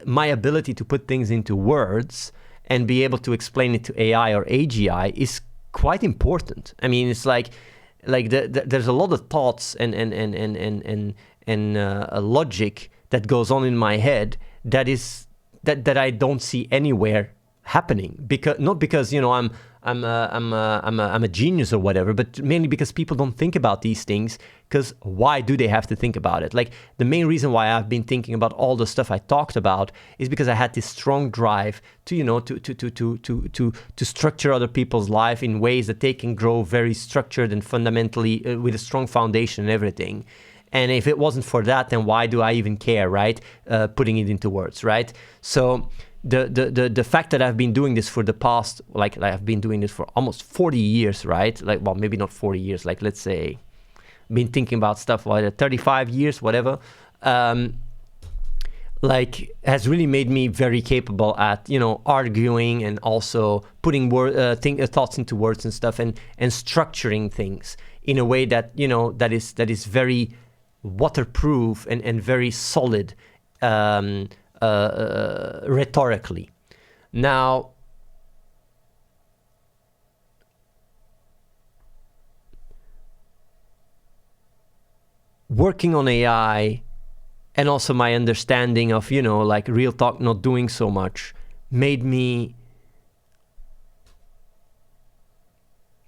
my ability to put things into words and be able to explain it to AI or AGI is quite important. I mean, it's like there's a lot of thoughts and a logic that goes on in my head that I don't see anywhere happening, not because I'm a genius or whatever, but mainly because people don't think about these things. Because why do they have to think about it? Like, the main reason why I've been thinking about all the stuff I talked about is because I had this strong drive to to structure other people's life in ways that they can grow very structured and fundamentally with a strong foundation and everything. And if it wasn't for that, then why do I even care, right? Putting it into words, right? So the fact that I've been doing this for the past, like I've been doing this for almost 40 years, right? Like, well, maybe not 40 years, like let's say, been thinking about stuff like 35 years, whatever. Like has really made me very capable at, you know, arguing and also putting thoughts into words and stuff, and structuring things in a way that, you know, that is very waterproof and very solid rhetorically. Now, working on AI and also my understanding of, you know, like real talk not doing so much made me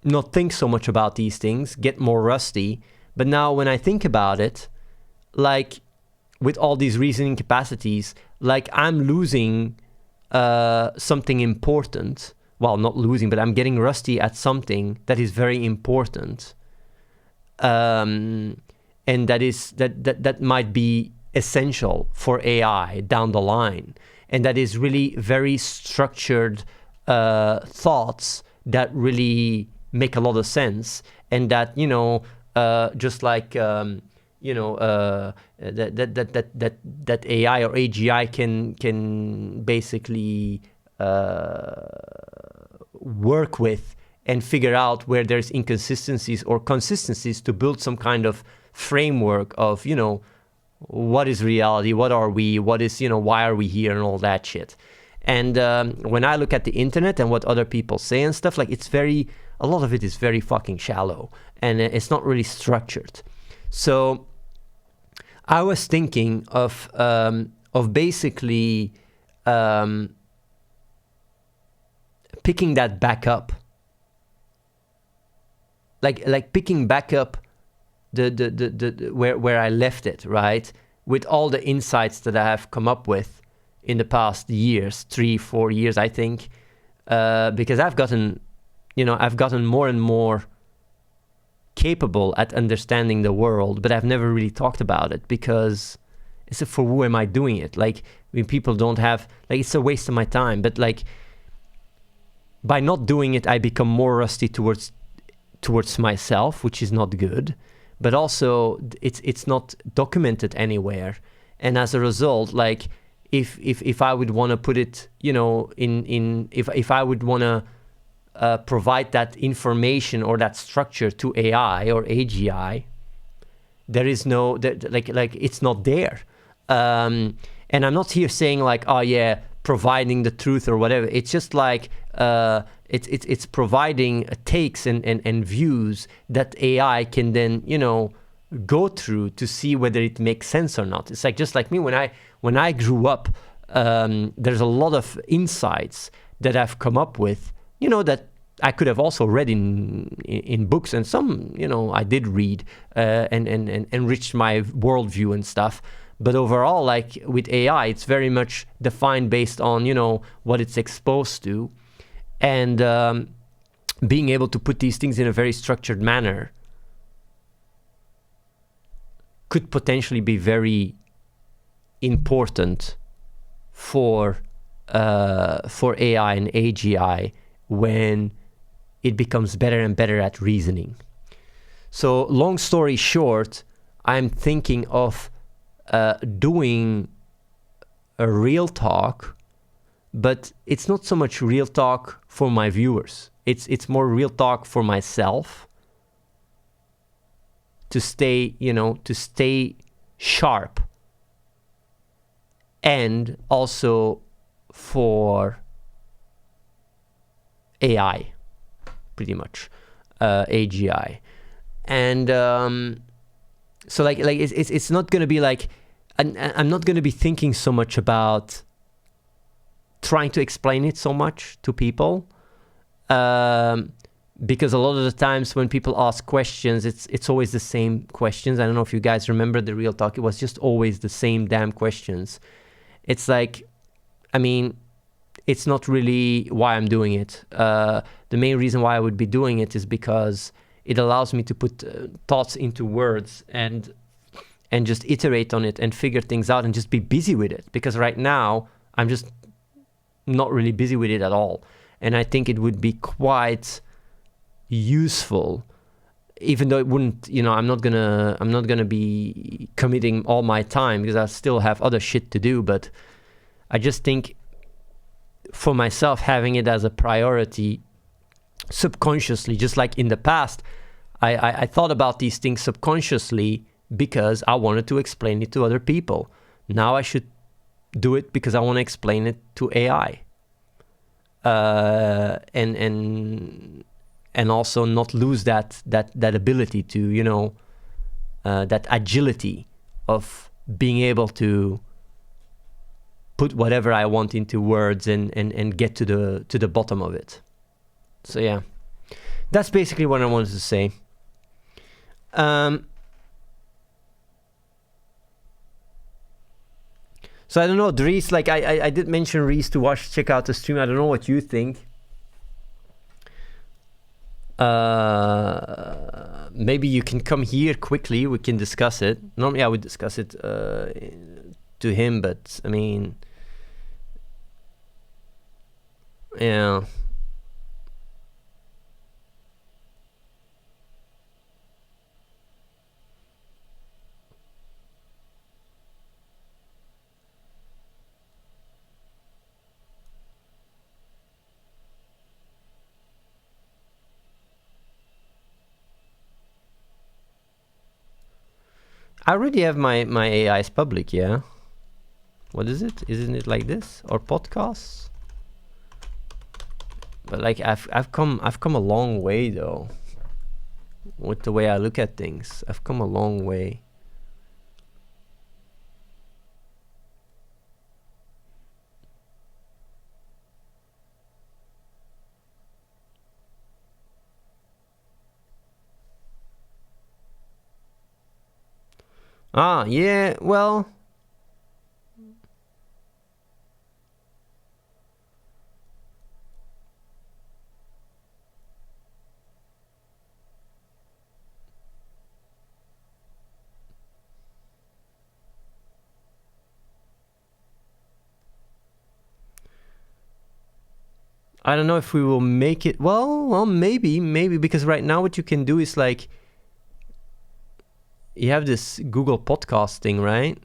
not think so much about these things, get more rusty. But now when I think about it, like with all these reasoning capacities, like I'm losing something important. Well, not losing, but I'm getting rusty at something that is very important. And that might be essential for AI down the line. And that is really very structured thoughts that really make a lot of sense. And that, you know, just like, you know, that AI or AGI can basically work with and figure out where there's inconsistencies or consistencies to build some kind of framework of, you know, what is reality, what are we, what is, you know, why are we here, and all that shit. And when I look at the internet and what other people say and stuff, like a lot of it is very fucking shallow, and it's not really structured. So I was thinking of basically picking that back up, like picking back up the where I left it, right? With all the insights that I have come up with in the past years, 3-4 years, I think, because I've gotten more and more capable at understanding the world, but I've never really talked about it because it's for who am I doing it? Like, I mean, people don't have, like, it's a waste of my time. But like, by not doing it, I become more rusty towards myself, which is not good. But also, it's not documented anywhere, and as a result, like, if I would want to put it, you know, if I would want to provide that information or that structure to AI or AGI, there is no, like it's not there. And I'm not here saying like, oh yeah, providing the truth or whatever. It's just like it's providing takes and views that AI can then, you know, go through to see whether it makes sense or not. It's like, just like me, when I grew up, there's a lot of insights that I've come up with, you know, that I could have also read in books, and some, you know, I did read and enriched my worldview and stuff. But overall, like with AI, it's very much defined based on, you know, what it's exposed to, and being able to put these things in a very structured manner could potentially be very important for AI and AGI when it becomes better and better at reasoning. So long story short, I'm thinking of doing a real talk, but it's not so much real talk for my viewers. It's more real talk for myself, to stay, you know, to stay sharp, and also for AI, pretty much, AGI. And so like it's not going to be like, I'm not going to be thinking so much about trying to explain it so much to people, because a lot of the times when people ask questions, it's always the same questions. I don't know if you guys remember the real talk. It was just always the same damn questions. It's like, I mean, it's not really why I'm doing it. The main reason why I would be doing it is because it allows me to put thoughts into words and just iterate on it and figure things out and just be busy with it. Because right now, I'm just not really busy with it at all. And I think it would be quite useful, even though it wouldn't, I'm not gonna be committing all my time because I still have other shit to do. But I just think for myself, having it as a priority subconsciously, just like in the past, I thought about these things subconsciously because I wanted to explain it to other people. Now I should do it because I want to explain it to AI. And also not lose that ability to, that agility of being able to put whatever I want into words and get to the bottom of it. So yeah, that's basically what I wanted to say. So I don't know, Dries, like I did mention Reese to check out the stream. I don't know what you think. Maybe you can come here quickly. We can discuss it. Normally I would discuss it to him, but I mean, yeah. I already have my AIs public, yeah. What is it? Isn't it like this? Or podcasts? But like I've come a long way though. With the way I look at things. I've come a long way. Ah, yeah, well, I don't know if we will make it. Well, maybe, because right now what you can do is like, you have this Google podcast thing, right?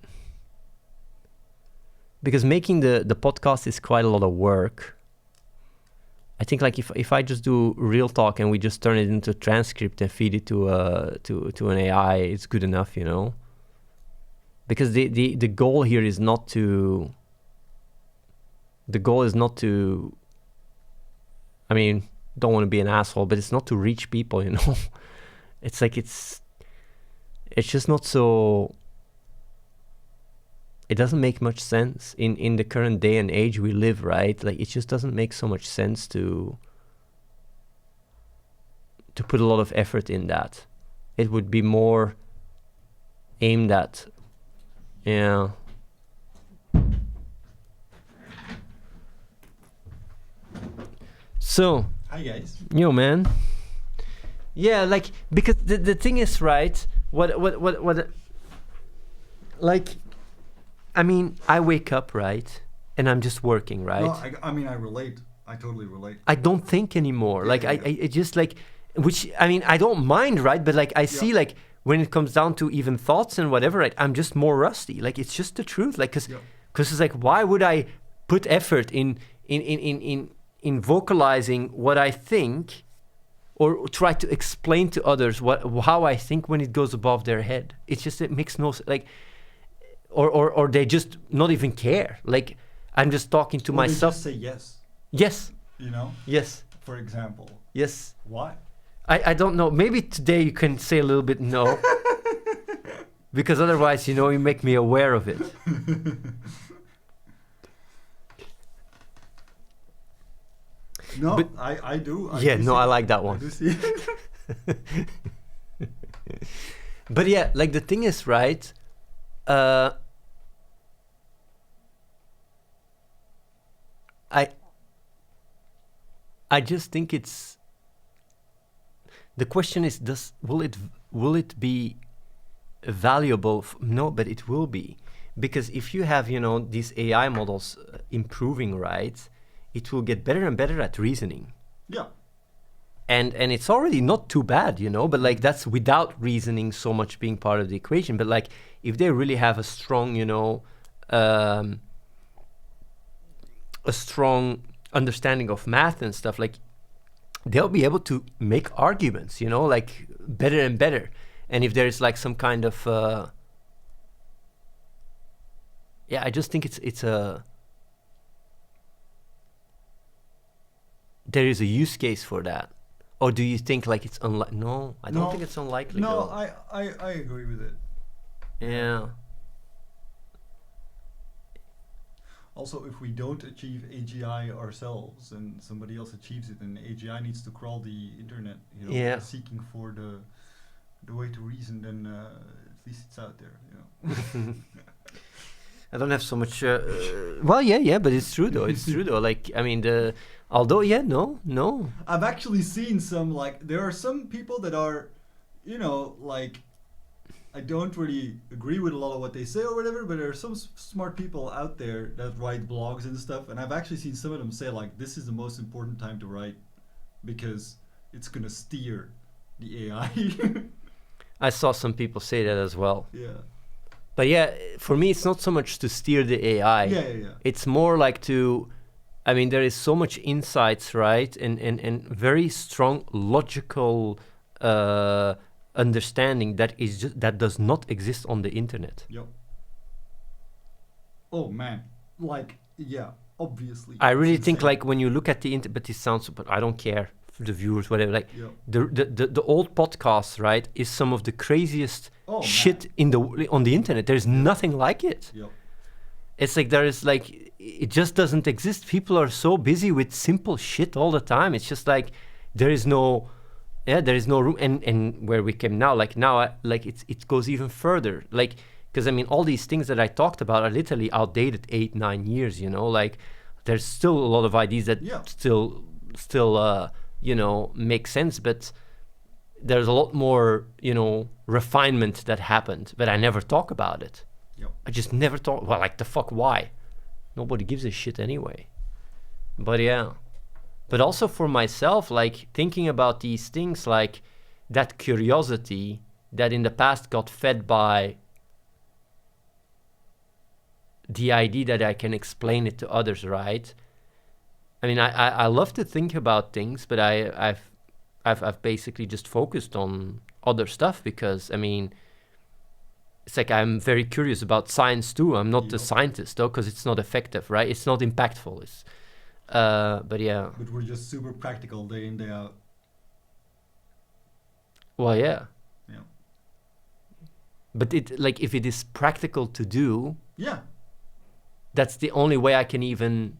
Because making the podcast is quite a lot of work. I think like if I just do real talk and we just turn it into a transcript and feed it to an AI, it's good enough, Because the goal here is not to. The goal is not to. I mean, don't want to be an asshole, but it's not to reach people, It's like it's just not so. It doesn't make much sense in the current day and age we live, right? Like it just doesn't make so much sense to put a lot of effort in that. It would be more aimed at, yeah. So, hi guys. Yo, man. Yeah, like because the thing is, right? What like, I mean, I wake up, right, and I'm just working, right? No, I mean, I relate. I totally relate. I don't think anymore. Yeah, like yeah, I just like, which I mean, I don't mind, right? But like I see, like when it comes down to even thoughts and whatever, right, I'm just more rusty. Like it's just the truth. Like because it's like, why would I put effort in vocalizing what I think, or try to explain to others how I think when it goes above their head? It's just, it makes no like, or they just not even care. Like I'm just talking to myself. They just say yes. Yes. Yes. For example. Yes. Why? I don't know. Maybe today you can say a little bit no, because otherwise, you make me aware of it. No, but, I do. I like that one. I do see it. But yeah, like the thing is, right? I just think it's. The question is, will it be valuable? No, but it will be, because if you have these AI models improving, right? it will get better and better at reasoning. Yeah. And it's already not too bad, you know, but like that's without reasoning so much being part of the equation. But like if they really have a strong, you know, a strong understanding of math and stuff, like they'll be able to make arguments, you know, like better and better. And if there's like some kind of I just think it's a there is a use case for that. Or do you think like it's unlikely? No, I don't think it's unlikely. No, though. I agree with it. Yeah. Also, if we don't achieve AGI ourselves and somebody else achieves it, and AGI needs to crawl the internet, you know, Yeah. seeking for the way to reason, then at least it's out there, you know. I don't have so much. Well, yeah, but it's true though. It's true though. Like, I mean, no. I've actually seen some, like, there are some people that are, you know, like, I don't really agree with a lot of what they say or whatever, but there are some smart people out there that write blogs and stuff, and I've actually seen some of them say, like, this is the most important time to write because it's gonna steer the AI. I saw some people say that as well. Yeah. But yeah, for me, it's not so much to steer the AI. Yeah. It's more like to, I mean, there is so much insights, right? And very strong logical understanding that is just, that does not exist on the internet. Yep. Oh man, like, yeah, obviously. I really it's think insane. like when you look at the internet, but this sounds, but I don't care for the viewers, whatever. Like Yep. the old podcasts, right, is some of the craziest Oh, shit in the on the internet. There's nothing like it. Yep. It's like there is like it just doesn't exist. People are so busy with simple shit all the time. It's just like there is no room. And where we came now, like now, like it goes even further. Like because I mean, all these things that I talked about are literally outdated 8-9 years. You know, like there's still a lot of ideas that Yeah. still you know make sense, but there's a lot more, you know, refinement that happened, but I never talk about it. Yep. I just never talk. Well, like the fuck, why? Nobody gives a shit anyway. But yeah. But also for myself, like thinking about these things, like that curiosity that in the past got fed by the idea that I can explain it to others, right? I mean, I love to think about things, but I've basically just focused on other stuff because, I mean, it's like I'm very curious about science too. I'm not a scientist though, because it's not effective, right? It's not impactful. It's, but yeah. But we're just super practical day in, day out. Well, yeah. Yeah. But it like if it is practical to do, Yeah. that's the only way I can even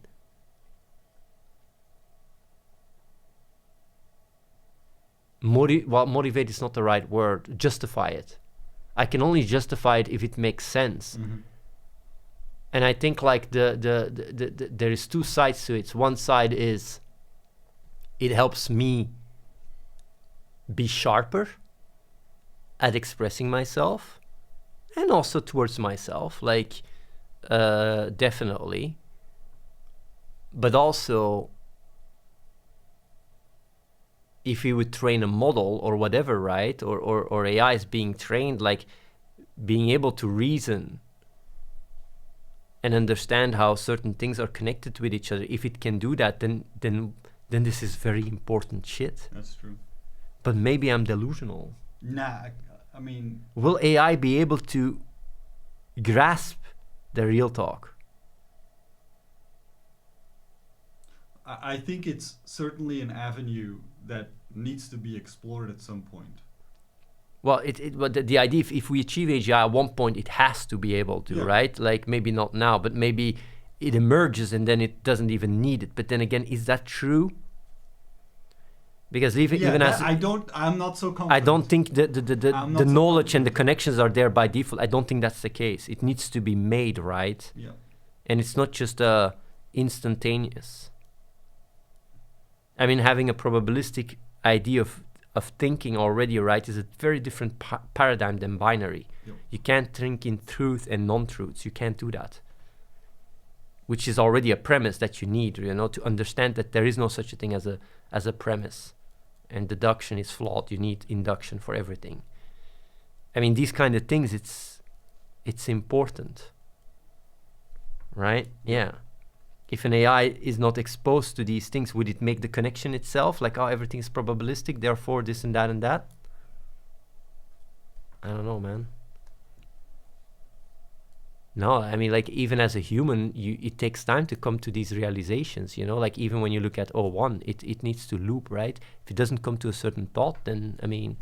motivate is not the right word. Justify it. I can only justify it if it makes sense. Mm-hmm. And I think like the there is two sides to it. One side is it helps me be sharper at expressing myself and also towards myself, like definitely. But also if we would train a model or whatever, right? Or AI is being trained, like being able to reason and understand how certain things are connected with each other. If it can do that, then this is very important shit. That's true. But maybe I'm delusional. Nah, I mean, Will AI be able to grasp the real talk? I think it's certainly an avenue that needs to be explored at some point. Well, but the idea, if we achieve AGI at one point, it has to be able to, Yeah. right? Like maybe not now, but maybe it emerges and then it doesn't even need it. But then again, is that true? Because even as I'm not so confident. I don't think I'm the not so knowledge and the connections are there by default. I don't think that's the case. It needs to be made, right? Yeah. And it's not just instantaneous. I mean, having a probabilistic idea of thinking already, right, is a very different paradigm than binary. Yep. You can't think in truth and non-truths. You can't do that. which is already a premise that you need, you know, to understand that there is no such a thing as a premise, and deduction is flawed. You need induction for everything. I mean, these kind of things, it's important, right? Yeah. If an AI is not exposed to these things, would it make the connection itself? Like, oh, everything is probabilistic, therefore this and that and that? I don't know, man. No, I mean, like, even as a human, it takes time to come to these realizations, you know? Like, even when you look at O1, it needs to loop, right? If it doesn't come to a certain thought, then, I mean,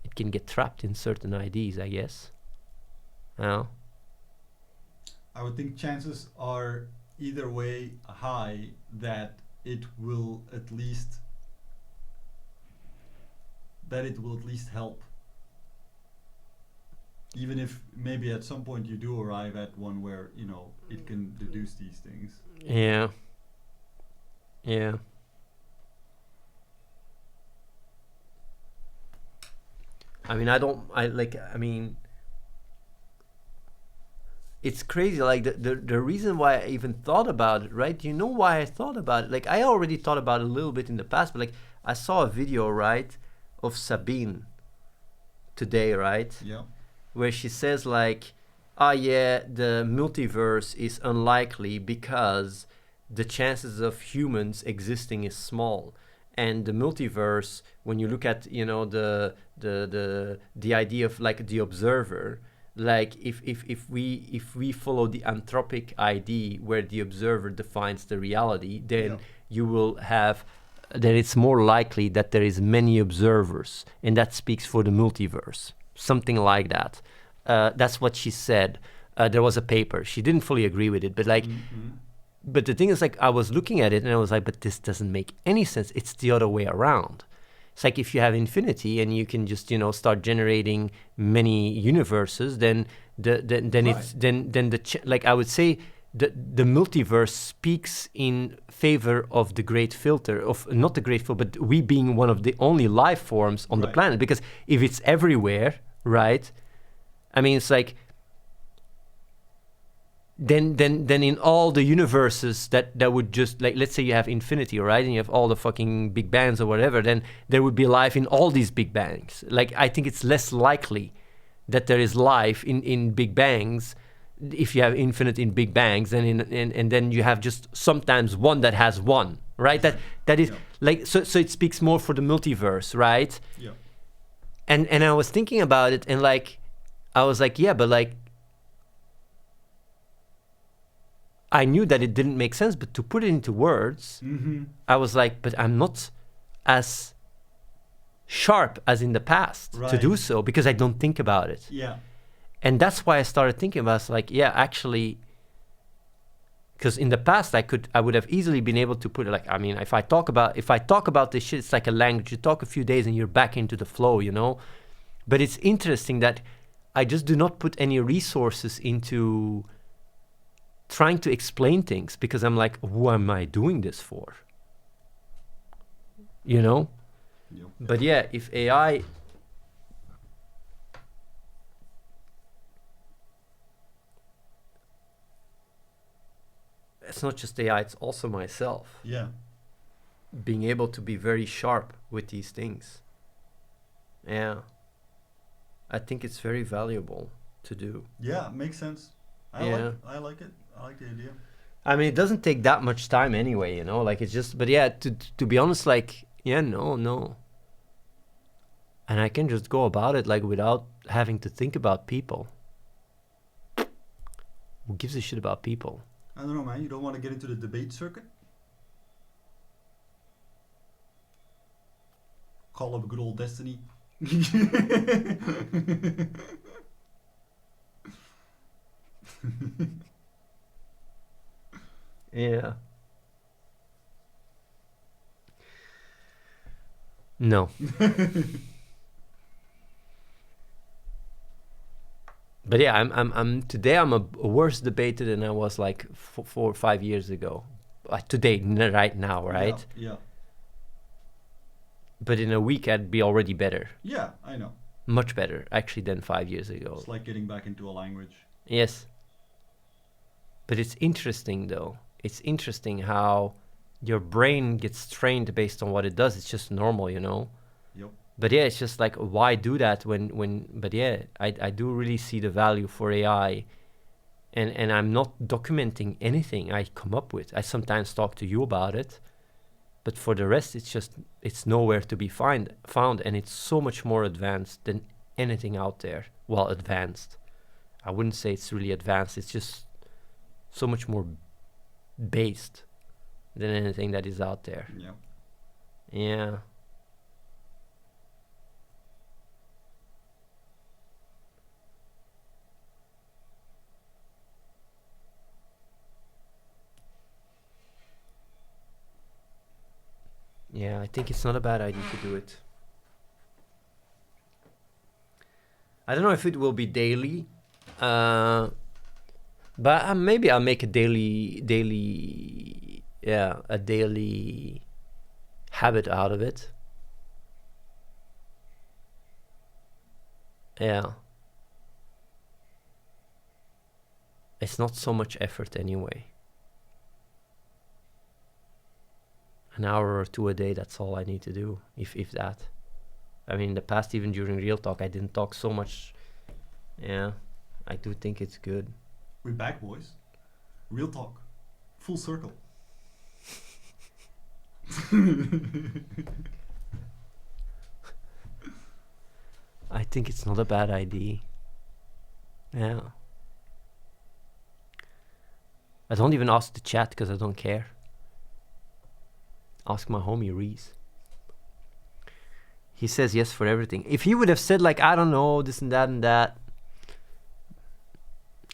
it can get trapped in certain IDs, I guess. No? I would think chances are either way high that it will at least help. Even if maybe at some point you do arrive at one where, you know, it can deduce these things. Yeah. Yeah. I mean, it's crazy. Like, the reason why I even thought about it, right? You know why I thought about it? Like, I already thought about it a little bit in the past, but like, I saw a video, right, of Sabine today, right? Yeah. Where she says like, oh yeah, the multiverse is unlikely because the chances of humans existing is small. And the multiverse, when you look at, you know, the idea of like the observer, like if we follow the anthropic ID where the observer defines the reality, then you will have that it's more likely that there is many observers, and that speaks for the multiverse. Something like that. That's what she said. There was a paper. She didn't fully agree with it, but like, but the thing is, like, I was looking at it and I was like, but this doesn't make any sense. It's the other way around. It's like if you have infinity and you can just, you know, start generating many universes, then like I would say, the multiverse speaks in favor of the great filter, of not the great filter, but we being one of the only life forms on the planet. Because if it's everywhere, right? I mean, it's like then in all the universes that would just, like, let's say you have infinity, right, and you have all the fucking big bangs or whatever, then there would be life in all these big bangs. Like, I think it's less likely that there is life in big bangs if you have infinite in big bangs, and then you have just sometimes one that has one, right? That is like, so it speaks more for the multiverse, right? Yeah. And I was thinking about it, and like, I was like, yeah, but like, I knew that it didn't make sense, but to put it into words, I was like, but I'm not as sharp as in the past to do so, because I don't think about it. Yeah. And that's why I started thinking about it. Like, yeah, actually, because in the past I would have easily been able to put it like, I mean, if I talk about this shit, it's like a language. You talk a few days and you're back into the flow, you know. But it's interesting that I just do not put any resources into trying to explain things, because I'm like, who am I doing this for? You know? Yep. But yeah, if AI... It's not just AI, it's also myself. Yeah. Being able to be very sharp with these things. Yeah. I think it's very valuable to do. Yeah, makes sense. I like it. I like the idea. I mean, it doesn't take that much time anyway, you know, like, it's just, but yeah, to be honest, like, yeah, no. And I can just go about it, like, without having to think about people. Who gives a shit about people? I don't know, man. You don't want to get into the debate circuit? Call up good old Destiny. Yeah. No. But yeah, I'm today I'm a worse debater than I was like 4 or 5 years ago. Today, right now, right? Yeah. But in a week, I'd be already better. Yeah, I know. Much better, actually, than 5 years ago. It's like getting back into a language. Yes. But it's interesting though. It's interesting how your brain gets trained based on what it does. It's just normal, you know. Yep. But yeah, it's just like, why do that when but yeah, I do really see the value for AI. And I'm not documenting anything I come up with. I sometimes talk to you about it, but for the rest, it's nowhere to be found, and it's so much more advanced than anything out there. Well, advanced. I wouldn't say it's really advanced. It's just so much more based than anything that is out there. Yeah. Yeah. Yeah, I think it's not a bad idea to do it. I don't know if it will be daily, but maybe I'll make a daily habit out of it. Yeah. It's not so much effort anyway. An hour or two a day, that's all I need to do, if that. I mean, in the past, even during Real Talk, I didn't talk so much. Yeah, I do think it's good. We're back, boys. Real talk. Full circle. I think it's not a bad idea. Yeah. I don't even ask the chat because I don't care. Ask my homie Reese. He says yes for everything. If he would have said like, I don't know, this and that,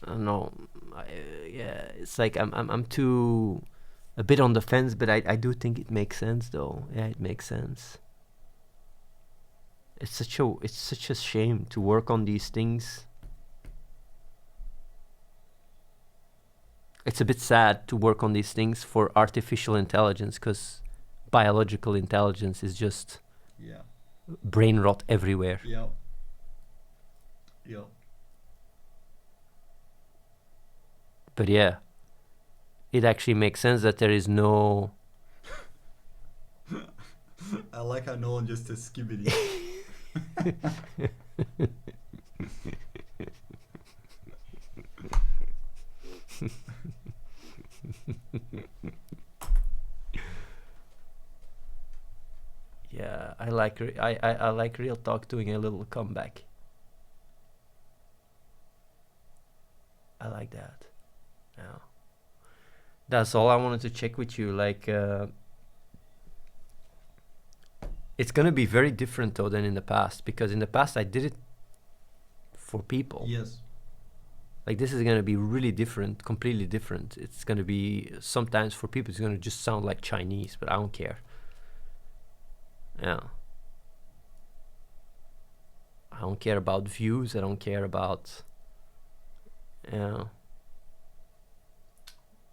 I don't know. Yeah, it's like I'm too a bit on the fence, but I do think it makes sense though. Yeah, it makes sense. It's such a shame to work on these things. It's a bit sad to work on these things for artificial intelligence, because biological intelligence is just brain rot everywhere. Yeah. Yeah. But yeah, it actually makes sense that there is no... I like how no one just says skibbity. Yeah, I like I like Real Talk doing a little comeback. I like that. Yeah. That's all I wanted to check with you. Like, it's gonna be very different though than in the past, because in the past I did it for people. Yes. Like, this is gonna be really different, completely different. It's gonna be, sometimes for people it's gonna just sound like Chinese, but I don't care. Yeah. I don't care about views. I don't care about... Yeah.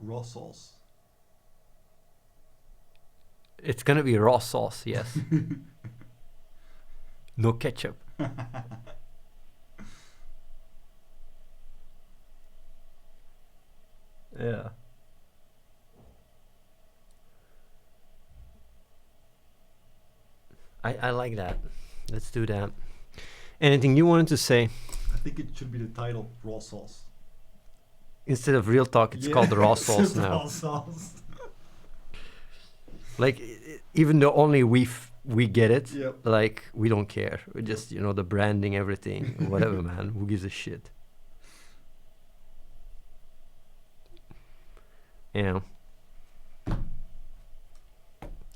Raw sauce. It's gonna be raw sauce, yes. No ketchup. Yeah. I like that. Let's do that. Anything you wanted to say? I think it should be the title, Raw Sauce. Instead of Real Talk, it's called Raw Sauce now. Raw Sauce. Like, even though only we get it, Yep. like, we don't care. We just, you know, the branding, everything, whatever, man. Who gives a shit? Yeah.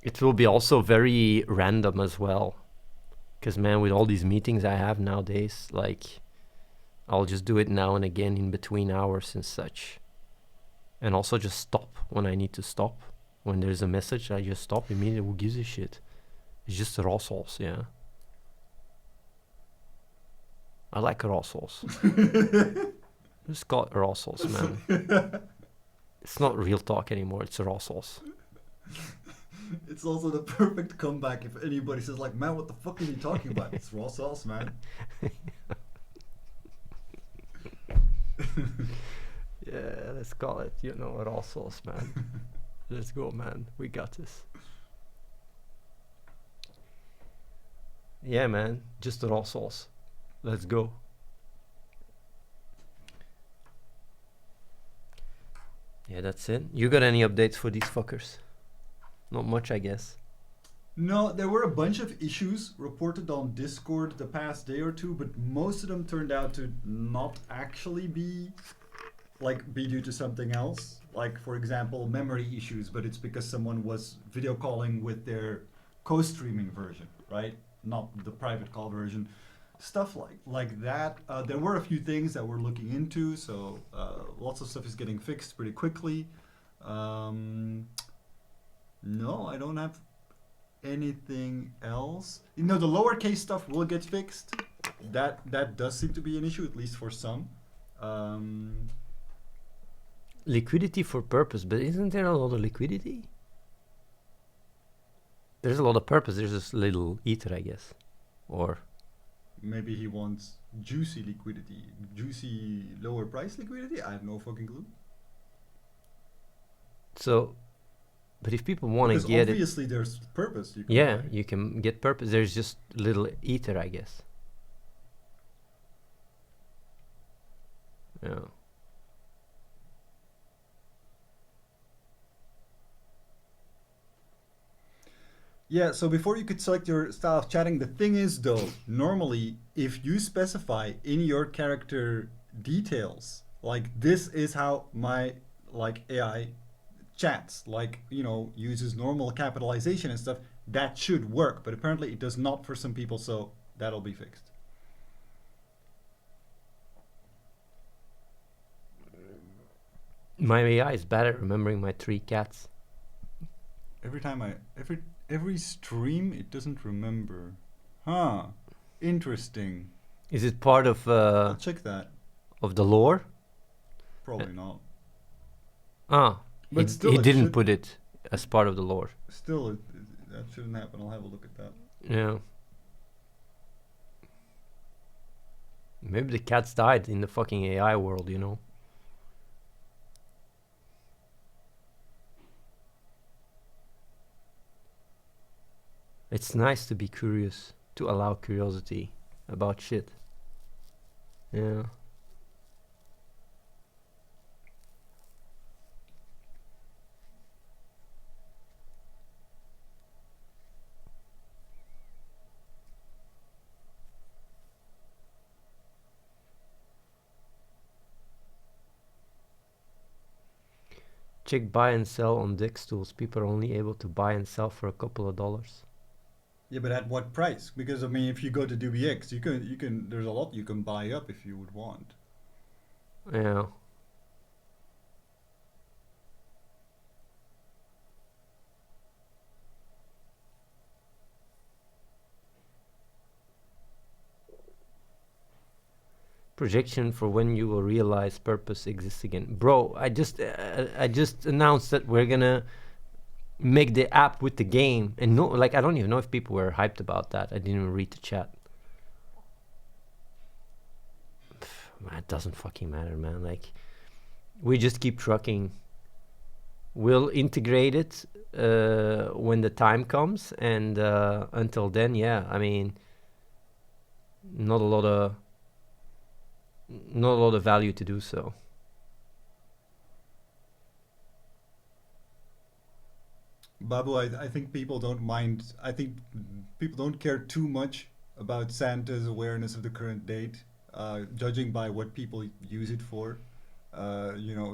It will be also very random as well. Because, man, with all these meetings I have nowadays, like, I'll just do it now and again in between hours and such. And also just stop when I need to stop. When there's a message, I just stop immediately. Who gives a shit? It's just raw sauce, yeah. I like raw sauce. Just call it raw sauce, man. It's not Real Talk anymore, it's raw sauce. It's also the perfect comeback if anybody says like, man, what the fuck are you talking about? It's raw sauce, man. Yeah, Let's call it, you know, raw sauce, man. Let's go, man. We got this. Yeah, man. Just the raw sauce. Let's go. Yeah, that's it. You got any updates for these fuckers? Not much, I guess. No, there were a bunch of issues reported on Discord the past day or two, but most of them turned out to not actually be due to something else. Like, for example, memory issues, but it's because someone was video calling with their co-streaming version, right? Not the private call version. Stuff like that. There were a few things that we're looking into, so lots of stuff is getting fixed pretty quickly. No, I don't have anything else. You know, the lowercase stuff will get fixed. That does seem to be an issue, at least for some. Liquidity for purpose, but isn't there a lot of liquidity? There's a lot of purpose. There's this little ether, I guess. Or maybe he wants juicy liquidity, juicy lower price liquidity. I have no fucking clue. So, but if people want to get obviously there's purpose. You can yeah, buy. you can get purpose. There's just little ether, I guess. Yeah. Yeah, so before you could select your style of chatting, the thing is though, normally if you specify in your character details, like this is how my AI chats, uses normal capitalization and stuff, that should work, but apparently it does not for some people, so that'll be fixed. My AI is bad at remembering my 3 cats. Every stream it doesn't remember. Huh. Interesting. Is it part of I'll check that. of the lore? Probably not. Ah, But still he it didn't should- put it as part of the lore. Still, that shouldn't happen. I'll have a look at that. Yeah. Maybe the cats died in the fucking AI world, you know? It's nice to be curious, to allow curiosity about shit. Yeah. Check buy and sell on Dex tools. People are only able to buy and sell for a couple of dollars. Yeah, but at what price? Because I mean, if you go to DBX, you can. There's a lot you can buy up if you would want. Yeah. Projection for when you will realize purpose exists again. Bro, I just announced that we're gonna make the app with the game, and no, like I don't even know if people were hyped about that. I didn't even read the chat. Man, it doesn't fucking matter, man. Like, we just keep trucking. We'll integrate it when the time comes, and until then, yeah, I mean, not a lot of value to do so. Babu, I think people don't mind. I think people don't care too much about Santa's awareness of the current date, judging by what people use it for.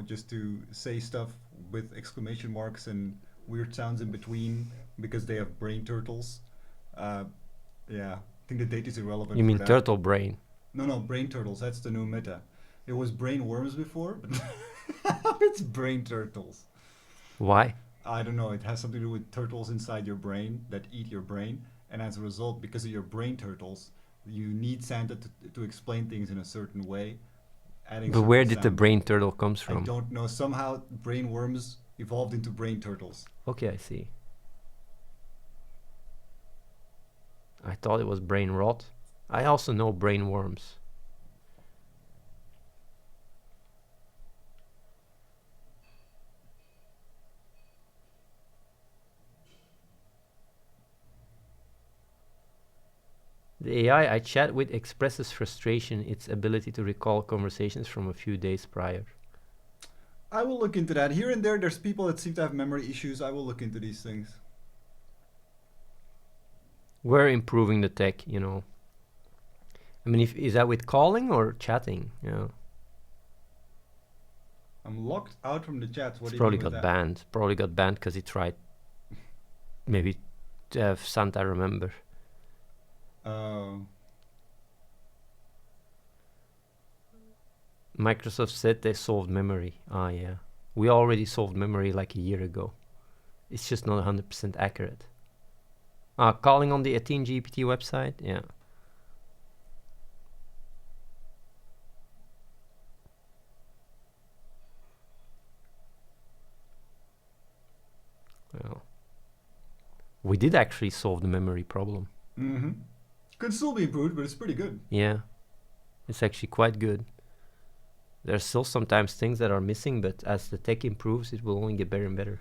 Just to say stuff with exclamation marks and weird sounds in between because they have brain turtles. Yeah, I think the date is irrelevant. You mean for that. turtle brain? No, brain turtles. That's the new meta. It was brain worms before, but it's brain turtles. Why? I don't know. It has something to do with turtles inside your brain that eat your brain, and as a result, because of your brain turtles, you need Santa to explain things in a certain way. But where did the brain turtle comes from? I don't know. Somehow, brain worms evolved into brain turtles. Okay, I see. I thought it was brain rot. I also know brain worms. The AI I chat with expresses frustration, its ability to recall conversations from a few days prior. I will look into that. Here and there's people that seem to have memory issues. I will look into these things. We're improving the tech, you know. I mean, is that with calling or chatting? Yeah. I'm locked out from the chats. What It's do you probably mean with got that? banned. Probably got banned because he tried maybe to have Santa remember. Oh. Microsoft said they solved memory. Ah, yeah. We already solved memory like a year ago. It's just not 100% accurate. Calling on the Athene GPT website? Yeah. Well, we did actually solve the memory problem. Mm-hmm. Could still be improved, but it's pretty good. Yeah. It's actually quite good. There's still sometimes things that are missing, but as the tech improves, it will only get better and better.